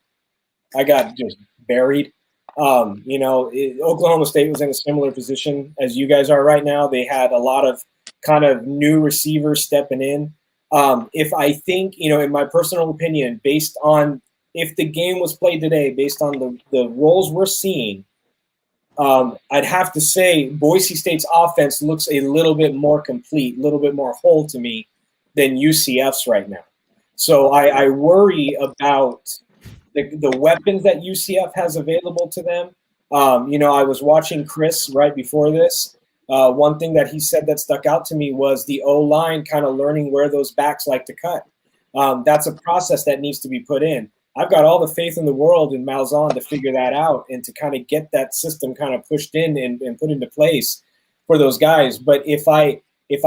just buried. Oklahoma State was in a similar position as you guys are right now. They had a lot of kind of new receivers stepping in. If I think, in my personal opinion, based on if the game was played today, based on the roles we're seeing, I'd have to say Boise State's offense looks a little bit more complete, a little bit more whole to me than UCF's right now. So I worry about the weapons that UCF has available to them. I was watching Chris right before this. One thing that he said that stuck out to me was the O-line kind of learning where those backs like to cut. That's a process that needs to be put in. I've got all the faith in the world in Malzahn to figure that out and to kind of get that system kind of pushed in and put into place for those guys. But if I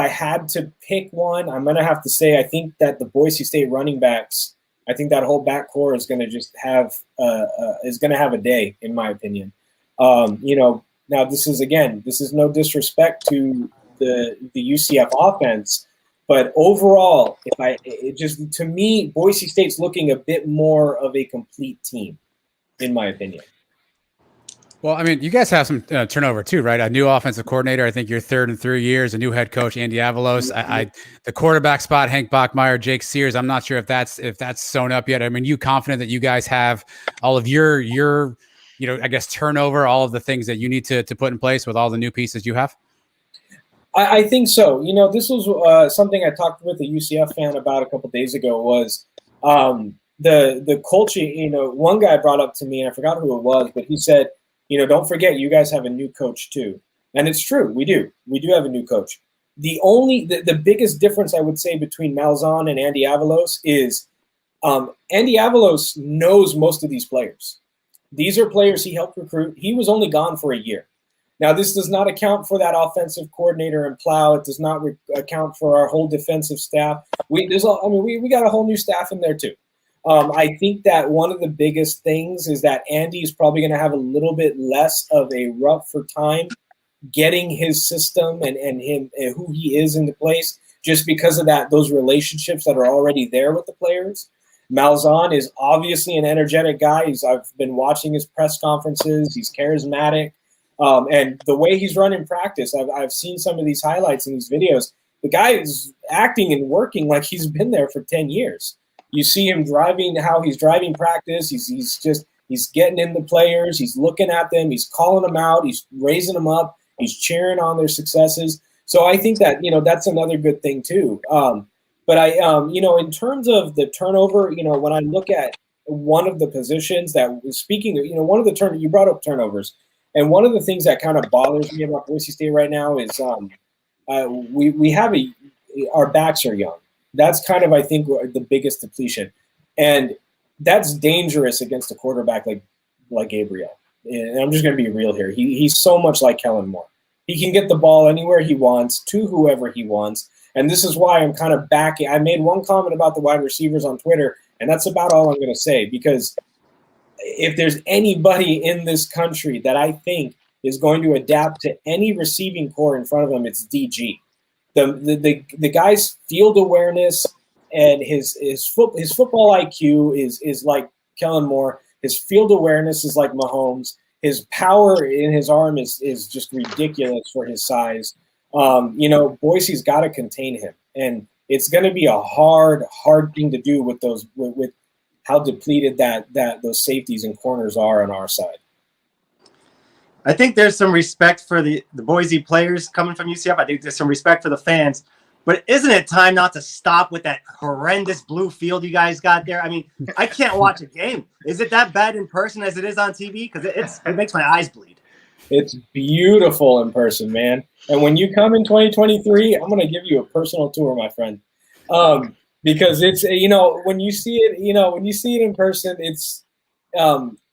had to pick one, I'm going to have to say I think that the Boise State running backs, I think that whole back core is going to just have a day, in my opinion. Now this is no disrespect to the UCF offense, but overall, to me, Boise State's looking a bit more of a complete team, in my opinion.
Well, I mean, you guys have some turnover too, right? A new offensive coordinator. I think you're third in 3 years. A new head coach, Andy Avalos. The quarterback spot, Hank Bachmeier, Jake Sears. I'm not sure if that's sewn up yet. I mean, you confident that you guys have all of your I guess turnover, all of the things that you need to put in place with all the new pieces you have?
I think so. This was something I talked with a UCF fan about a couple of days ago. Was the culture? One guy brought up to me, and I forgot who it was, but he said, don't forget, you guys have a new coach too. And it's true. We do have a new coach. The biggest difference I would say between Malzahn and Andy Avalos is Andy Avalos knows most of these players. These are players he helped recruit. He was only gone for a year. Now, this does not account for that offensive coordinator and Plow. It does not account for our whole defensive staff. We got a whole new staff in there too. I think that one of the biggest things is that Andy is probably going to have a little bit less of a rougher time getting his system and him and who he is into place, just because of those relationships that are already there with the players. Malzahn is obviously an energetic guy. I've been watching his press conferences. He's charismatic. And the way he's running practice, I've seen some of these highlights in these videos. The guy is acting and working like he's been there for 10 years. You see him how he's driving practice. He's getting in the players. He's looking at them. He's calling them out. He's raising them up. He's cheering on their successes. So I think that, that's another good thing too. But in terms of the turnover, when I look at one of the positions that was speaking, one of the you brought up turnovers. And one of the things that kind of bothers me about Boise State right now is we have our backs are young. That's kind of, I think, the biggest depletion. And that's dangerous against a quarterback like Gabriel. And I'm just going to be real here. He's so much like Kellen Moore. He can get the ball anywhere he wants to whoever he wants. And this is why I'm kind of backing. I made one comment about the wide receivers on Twitter, and that's about all I'm going to say, because if there's anybody in this country that I think is going to adapt to any receiving core in front of him, it's DG. The guy's field awareness and his football IQ is like Kellen Moore. His field awareness is like Mahomes. His power in his arm is just ridiculous for his size. Boise's got to contain him, and it's going to be a hard thing to do with those with how depleted that those safeties and corners are on our side.
I think there's some respect for the Boise players coming from UCF. I think there's some respect for the fans. But isn't it time not to stop with that horrendous blue field you guys got there? I mean, I can't watch a game. Is it that bad in person as it is on TV? Because it makes my eyes bleed.
It's beautiful in person, man. And when you come in 2023, I'm going to give you a personal tour, my friend. Because it's, when you see it, in person, it's,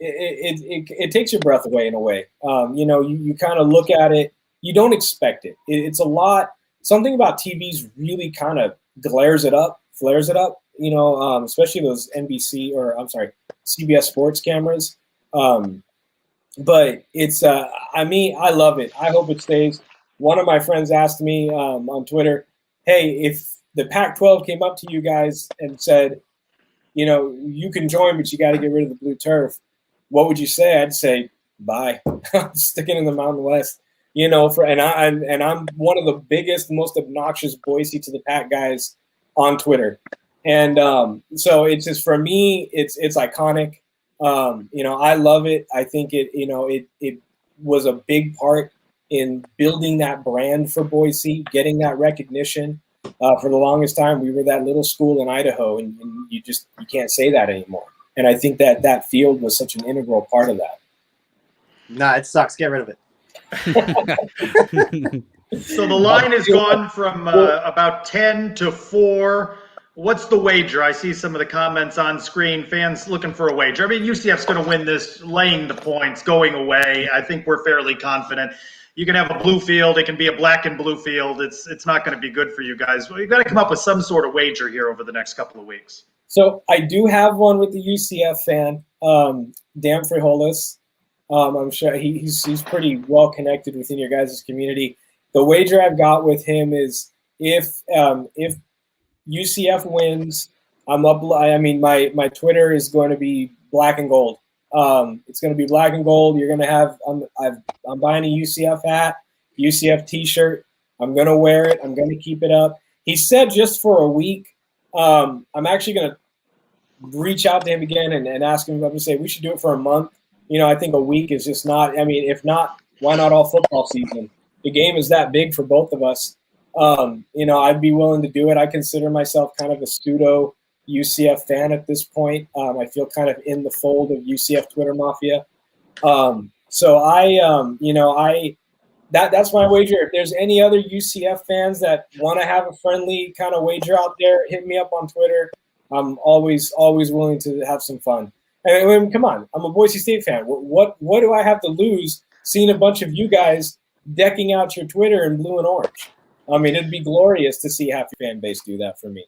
it takes your breath away in a way. You kind of look at it, you don't expect it. It's a lot. Something about TVs really kind of flares it up, especially those CBS Sports cameras. But it's, I love it. I hope it stays. One of my friends asked me on Twitter, hey, if the Pac-12 came up to you guys and said, you can join, but you got to get rid of the blue turf, what would you say? I'd say, bye. I'm sticking in the Mountain West. I'm one of the biggest, most obnoxious Boise to the Pac guys on Twitter. And so it's just, for me, it's iconic. I love it. I think it was a big part in building that brand for Boise, getting that recognition. For the longest time, we were that little school in Idaho, and you can't say that anymore. And I think that field was such an integral part of that.
Nah, it sucks. Get rid of it.
So the line has gone from about 10 to 4. What's the wager? I see some of the comments on screen. Fans looking for a wager. I mean, UCF's going to win this, laying the points, going away. I think we're fairly confident. You can have a blue field. It can be a black and blue field. It's not going to be good for you guys. Well, you've got to come up with some sort of wager here over the next couple of weeks.
So I do have one with the UCF fan, Dan Frijoles. I'm sure he's pretty well connected within your guys' community. The wager I've got with him is if UCF wins, I'm up. I mean, my Twitter is going to be black and gold. It's going to be black and gold. You're going to have. I'm buying a UCF hat, UCF T-shirt. I'm going to wear it. I'm going to keep it up. He said just for a week. I'm actually going to reach out to him again and ask him. I'm going to say we should do it for a month. I think a week is just not. I mean, if not, why not all football season? The game is that big for both of us. I'd be willing to do it. I consider myself kind of a pseudo UCF fan at this point. I feel kind of in the fold of UCF Twitter mafia. So that's my wager. If there's any other UCF fans that want to have a friendly kind of wager out there, hit me up on Twitter. I'm always willing to have some fun. I mean, come on, I'm a Boise State fan. What do I have to lose seeing a bunch of you guys decking out your Twitter in blue and orange? I mean, it'd be glorious to see half your fan base do that for me.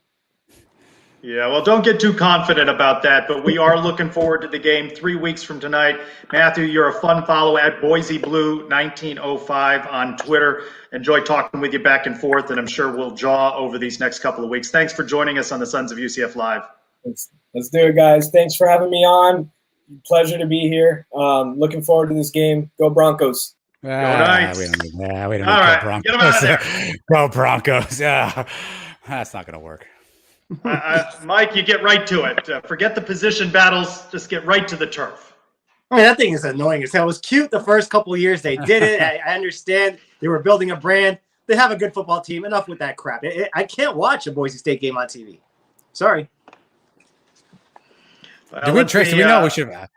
Yeah, well, don't get too confident about that, but we are looking forward to the game 3 weeks from tonight. Matthew, you're a fun follow at Boise Blue 1905 on Twitter. Enjoy talking with you back and forth, and I'm sure we'll jaw over these next couple of weeks. Thanks for joining us on the Sons of UCF Live.
Let's do it, guys. Thanks for having me on. Pleasure to be here. Looking forward to this game. Go Broncos.
Go Knights.
We don't need
All right,
Go Broncos.
get them out of there.
Go Broncos. Yeah, that's not going to work.
Mike, you get right to it. Forget the position battles. Just get right to the turf.
I mean, that thing is annoying as hell. It was cute the first couple of years they did it. I understand they were building a brand. They have a good football team. Enough with that crap. I can't watch a Boise State game on TV. Sorry.
Do we know we should have.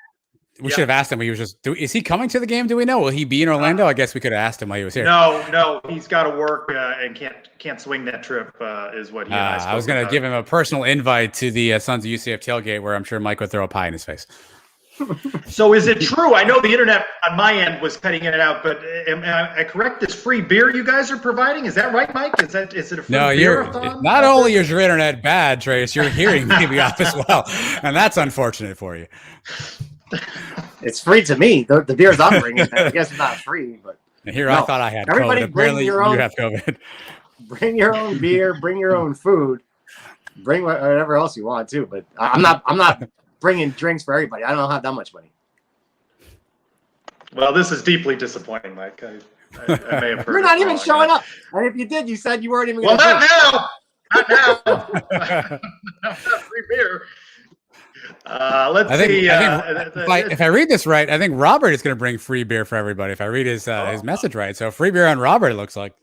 We should have asked him. He was just. Is he coming to the game? Do we know? Will he be in Orlando? I guess we could have asked him while he was here.
No, he's got to work and can't swing that trip. Is what he. And I
was going to give him a personal invite to the Sons of UCF tailgate, where I'm sure Mike would throw a pie in his face.
So is it true? I know the internet on my end was cutting in and out, but am I correct? This free beer you guys are providing, is that right, Mike? Is it a free beer?
No, not only is your internet bad, Trace, your hearing may be off as well, and that's unfortunate for you.
It's free to me. The beers I'm bringing, I guess it's not free, but
here I thought I had
everybody
COVID. Apparently, you have COVID.
Bring your own beer. Bring your own food. Bring whatever else you want too. But I'm not bringing drinks for everybody. I don't have that much money.
Well, this is deeply disappointing, Mike. I may have heard.
You're not even showing up. And if you did, you said you weren't even.
Well, not now. Not now. Not free beer. Let's see.
If I read this right, I think Robert is going to bring free beer for everybody. If I read his message right, so free beer on Robert. It looks like.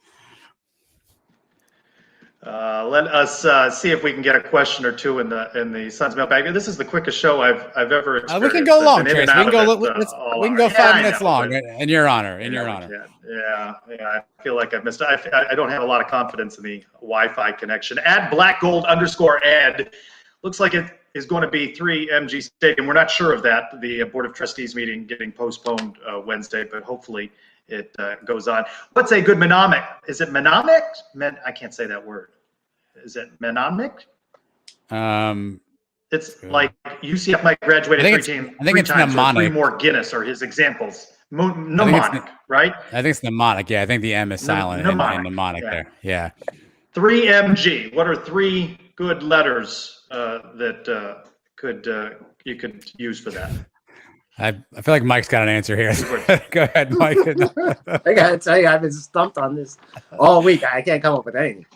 Let us see if we can get a question or two in the Suns mailbag. This is the quickest show I've ever experienced.
We can go long, Trace. We can go 5 minutes long. In your honor.
Yeah. I feel like I've missed. I don't have a lot of confidence in the Wi-Fi connection. At blackgold_ed. Looks like it is going to be 3 MG Stadium. We're not sure of that. The Board of Trustees meeting getting postponed Wednesday, but hopefully it goes on. What's a good mnemonic? Is it mnemonic? I can't say that word. Is it mnemonic? It's like UCF might graduate three times or 3 more Guinness or his examples. Mnemonic, right?
I think it's mnemonic. Yeah, I think the M is silent in mnemonic there. Yeah.
3MG. What are 3 good letters that you could use for that?
I feel like Mike's got an answer here. Go ahead, Mike.
I gotta tell you, I've been stumped on this all week. I can't come up with anything.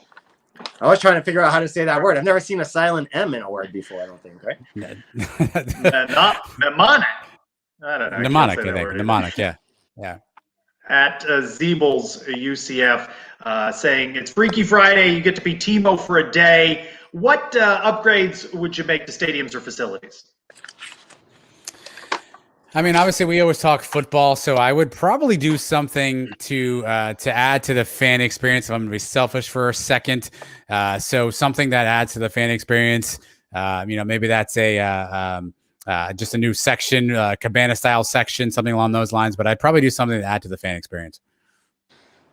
I was trying to figure out how to say that word. I've never seen a silent M in a word before, I don't think, right?
Mnemonic. I don't know.
Mnemonic, I think. Mnemonic, yeah.
at Zeebles UCF saying it's Freaky Friday. You get to be Timo for a day. What upgrades would you make to stadiums or facilities?
I mean, obviously, we always talk football, so I would probably do something to add to the fan experience. If I'm going to be selfish for a second, so something that adds to the fan experience. Maybe that's just a new section, cabana style section, something along those lines. But I'd probably do something to add to the fan experience.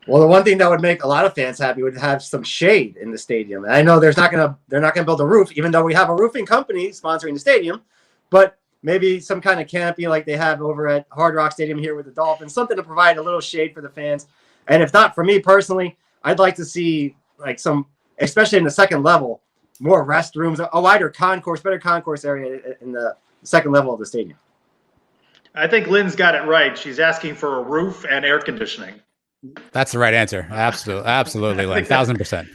Well, the one thing that would make a lot of fans happy would have some shade in the stadium. And I know they're not gonna build a roof, even though we have a roofing company sponsoring the stadium, but maybe some kind of canopy like they have over at Hard Rock Stadium here with the Dolphins, something to provide a little shade for the fans. And if not, for me personally, I'd like to see like some, especially in the second level, more restrooms, a wider concourse, better concourse area in the second level of the stadium.
I think Lynn's got it right. She's asking for a roof and air conditioning.
That's the right answer. Absolutely, like 1,000%.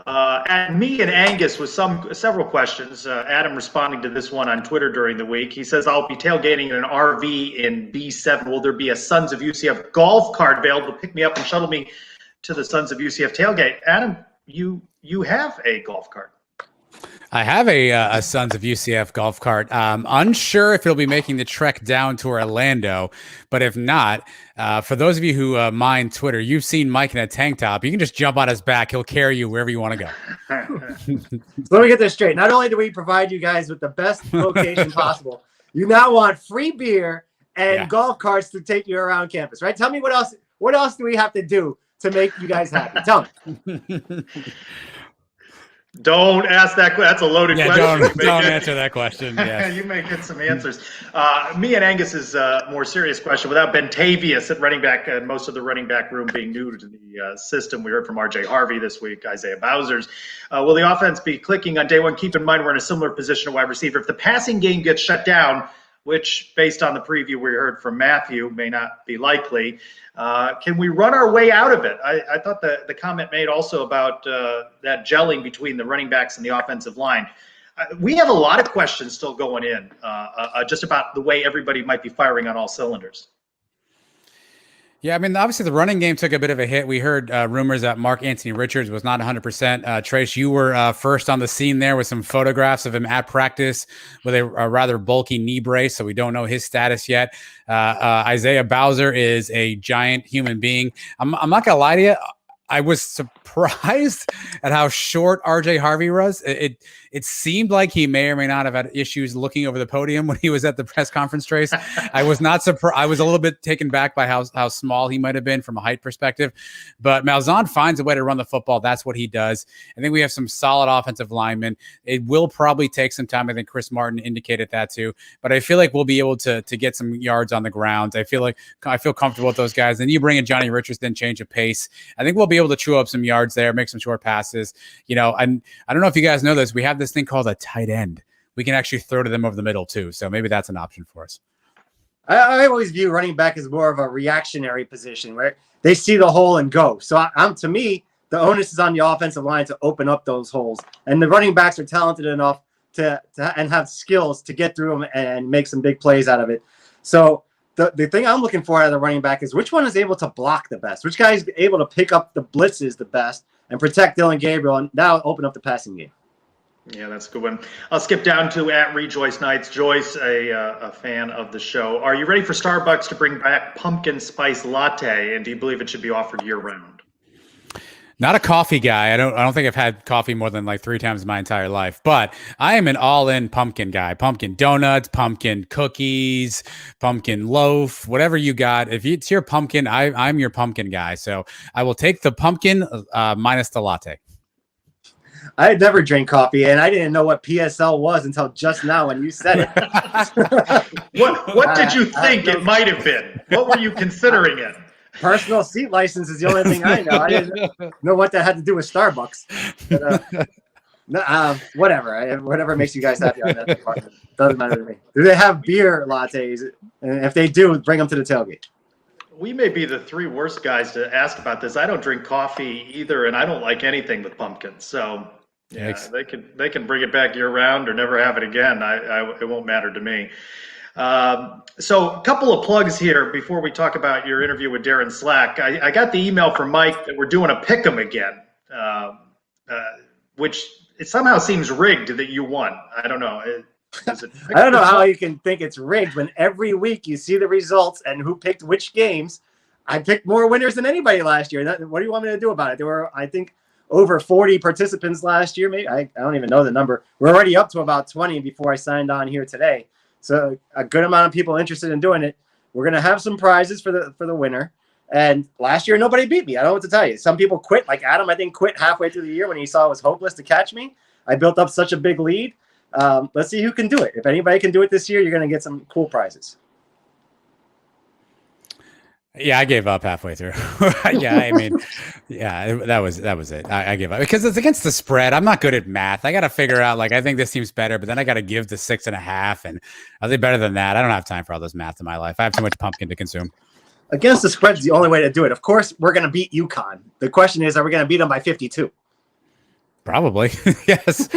And me and Angus with several questions. Adam responding to this one on Twitter during the week. He says, I'll be tailgating in an RV in B7. Will there be a Sons of UCF golf cart available to pick me up and shuttle me to the Sons of UCF tailgate? Adam, you have a golf cart.
I have a Sons of UCF golf cart. Unsure if it'll be making the trek down to Orlando, but if not, for those of you who mind Twitter, you've seen Mike in a tank top. You can just jump on his back. He'll carry you wherever you want to go.
So let me get this straight. Not only do we provide you guys with the best location possible, you now want free beer and golf carts to take you around campus, right? Tell me what else. What else do we have to do to make you guys happy? Tell me.
Don't ask that. That's a loaded question.
Don't answer that question. Yes.
You may get some answers. Me and Angus's more serious question. Without Bentavious at running back, and most of the running back room being new to the system, we heard from R.J. Harvey this week, Isaiah Bowser's. Will the offense be clicking on day one? Keep in mind we're in a similar position at wide receiver. If the passing game gets shut down, which based on the preview we heard from Matthew may not be likely, can we run our way out of it? I thought the comment made also about that gelling between the running backs and the offensive line. We have a lot of questions still going in just about the way everybody might be firing on all cylinders.
Yeah, I mean, obviously the running game took a bit of a hit. We heard rumors that Mark Anthony Richards was not 100%. Trace, you were first on the scene there with some photographs of him at practice with a rather bulky knee brace, so we don't know his status yet. Isaiah Bowser is a giant human being. I'm not going to lie to you. I was surprised at how short R.J. Harvey was. It seemed like he may or may not have had issues looking over the podium when he was at the press conference, Trace. I was not surprised. I was a little bit taken back by how small he might have been from a height perspective. But Malzahn finds a way to run the football. That's what he does. I think we have some solid offensive linemen. It will probably take some time. I think Chris Martin indicated that too. But I feel like we'll be able to get some yards on the ground. I feel comfortable with those guys. Then you bring in Johnny Richardson, change of pace. I think we'll be able to chew up some yards there, make some short passes. And I don't know if you guys know this. We have this thing called a tight end. We can actually throw to them over the middle too. So maybe that's an option for us.
I always view running back as more of a reactionary position where they see the hole and go. So to me, the onus is on the offensive line to open up those holes. And the running backs are talented enough to and have skills to get through them and make some big plays out of it. So the thing I'm looking for out of the running back is which one is able to block the best, which guy is able to pick up the blitzes the best and protect Dylan Gabriel and now open up the passing game.
Yeah, that's a good one. I'll skip down to at Rejoice Nights. Joyce, a fan of the show. Are you ready for Starbucks to bring back pumpkin spice latte? And do you believe it should be offered year round?
Not a coffee guy. I don't think I've had coffee more than like 3 times in my entire life, but I am an all-in pumpkin guy. Pumpkin donuts, pumpkin cookies, pumpkin loaf, whatever you got. If it's your pumpkin, I'm your pumpkin guy. So I will take the pumpkin minus the latte.
I had never drank coffee, and I didn't know what PSL was until just now when you said it.
What did you think it might have been? What were you considering it?
Personal seat license is the only thing I know. I didn't know what that had to do with Starbucks. But, whatever makes you guys happy on that department. Doesn't matter to me. Do they have beer lattes? And if they do, bring them to the tailgate.
We may be the 3 worst guys to ask about this. I don't drink coffee either, and I don't like anything with pumpkin. So yeah, they can bring it back year round or never have it again. It won't matter to me. So a couple of plugs here before we talk about your interview with Darren Slack. I got the email from Mike that we're doing a pick'em again, which it somehow seems rigged that you won. I don't know.
I don't know how you can think it's rigged when every week you see the results and who picked which games. I picked more winners than anybody last year. What do you want me to do about it? There were, I think, over 40 participants last year. Maybe I don't even know the number. We're already up to about 20 before I signed on here today. So a good amount of people interested in doing it. We're going to have some prizes for the winner. And last year, nobody beat me. I don't know what to tell you. Some people quit, like Adam, I think, quit halfway through the year when he saw it was hopeless to catch me. I built up such a big lead. Let's see who can do it. If anybody can do it this year, you're going to get some cool prizes.
Yeah, I gave up halfway through. Yeah, I mean, yeah, that was it. I gave up because it's against the spread. I'm not good at math. I got to figure out, like, I think this team's better, but then I got to give the 6.5. And are they better than that? I don't have time for all those math in my life. I have too much pumpkin to consume.
Against the spread is the only way to do it. Of course, we're going to beat UConn. The question is, are we going to beat them by 52?
Probably. Yes.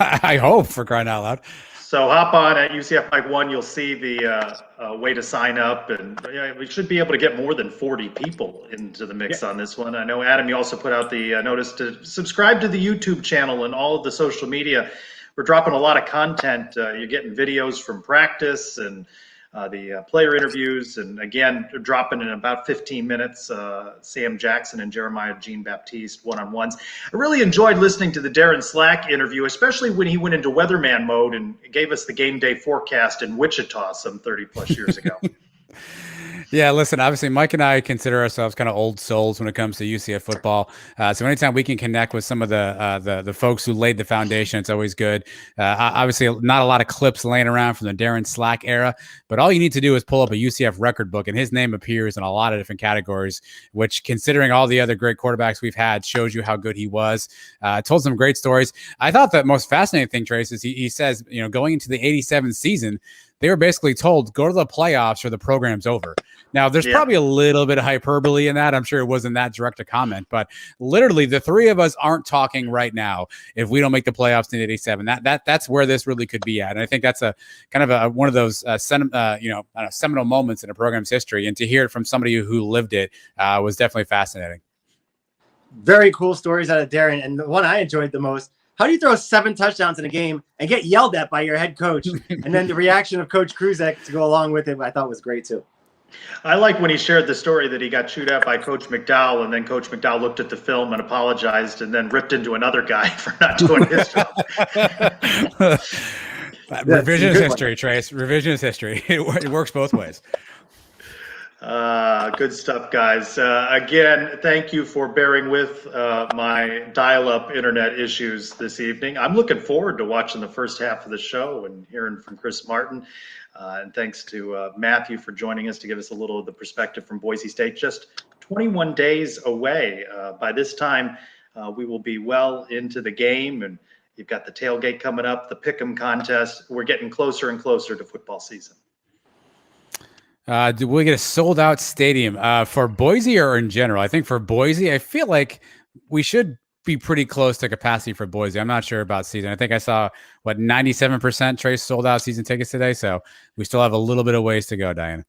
I hope, for crying out loud.
So hop on at UCF Mike 1. You'll see the way to sign up, and we should be able to get more than 40 people into the mix on this one. I know, Adam, you also put out the notice to subscribe to the YouTube channel and all of the social media. We're dropping a lot of content. You're getting videos from practice and the player interviews, and again, dropping in about 15 minutes, Sam Jackson and Jeremiah Jean-Baptiste one-on-ones. I really enjoyed listening to the Darren Slack interview, especially when he went into weatherman mode and gave us the game day forecast in Wichita some 30 plus years ago.
Yeah, listen, obviously Mike and I consider ourselves kind of old souls when it comes to UCF football. So anytime we can connect with some of the folks who laid the foundation, it's always good. Obviously, not a lot of clips laying around from the Darren Slack era, but all you need to do is pull up a UCF record book, and his name appears in a lot of different categories, which, considering all the other great quarterbacks we've had, shows you how good he was. Told some great stories. I thought the most fascinating thing, Trace, is he says, going into the 87 season, they were basically told, go to the playoffs or the program's over. Now, there's probably a little bit of hyperbole in that. I'm sure it wasn't that direct a comment, but literally the three of us aren't talking right now if we don't make the playoffs in 87. That's where this really could be at. And I think that's a kind of one of those seminal moments in a program's history. And to hear it from somebody who lived it was definitely fascinating.
Very cool stories out of Darren. And the one I enjoyed the most, how do you throw 7 touchdowns in a game and get yelled at by your head coach? And then the reaction of Coach Kruzek to go along with it, I thought was great too.
I like when he shared the story that he got chewed at by Coach McDowell, and then Coach McDowell looked at the film and apologized and then ripped into another guy for not doing his job.
Revisionist history, Trace. Revisionist history. It works both ways.
Good stuff, guys. Again, thank you for bearing with my dial-up internet issues this evening. I'm looking forward to watching the first half of the show and hearing from Chris Martin. And thanks to Matthew for joining us to give us a little of the perspective from Boise State. Just 21 days away. By this time, we will be well into the game, and you've got the tailgate coming up, the Pick'em contest. We're getting closer and closer to football season.
Do we get a sold-out stadium for Boise or in general? I think for Boise, I feel like we should be pretty close to capacity for Boise. I'm not sure about season. I think I saw 97% Trace sold out season tickets today, so we still have a little bit of ways to go, Diana.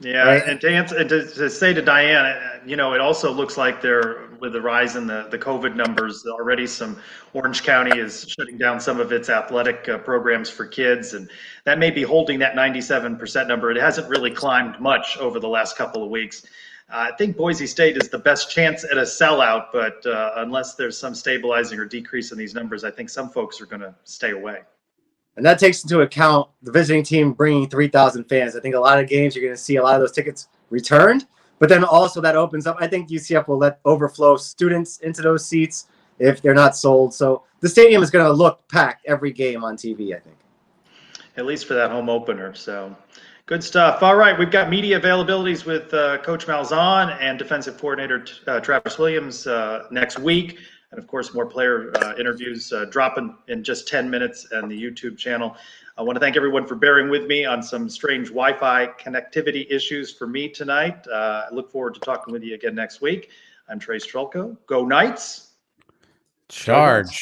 Yeah, right. And to say to Diane, it also looks like they're, with the rise in the COVID numbers, already Orange County is shutting down some of its athletic programs for kids, and that may be holding that 97% number. It hasn't really climbed much over the last couple of weeks. I think Boise State is the best chance at a sellout, but unless there's some stabilizing or decrease in these numbers, I think some folks are going to stay away.
And that takes into account the visiting team bringing 3,000 fans. I think a lot of games you're going to see a lot of those tickets returned, but then also that opens up. I think UCF will let overflow students into those seats if they're not sold. So the stadium is going to look packed every game on TV, I think.
At least for that home opener. So good stuff. All right, we've got media availabilities with Coach Malzahn and defensive coordinator Travis Williams next week. And, of course, more player interviews dropping in just 10 minutes on the YouTube channel. I want to thank everyone for bearing with me on some strange Wi-Fi connectivity issues for me tonight. I look forward to talking with you again next week. I'm Trace Trelko. Go Knights.
Charge.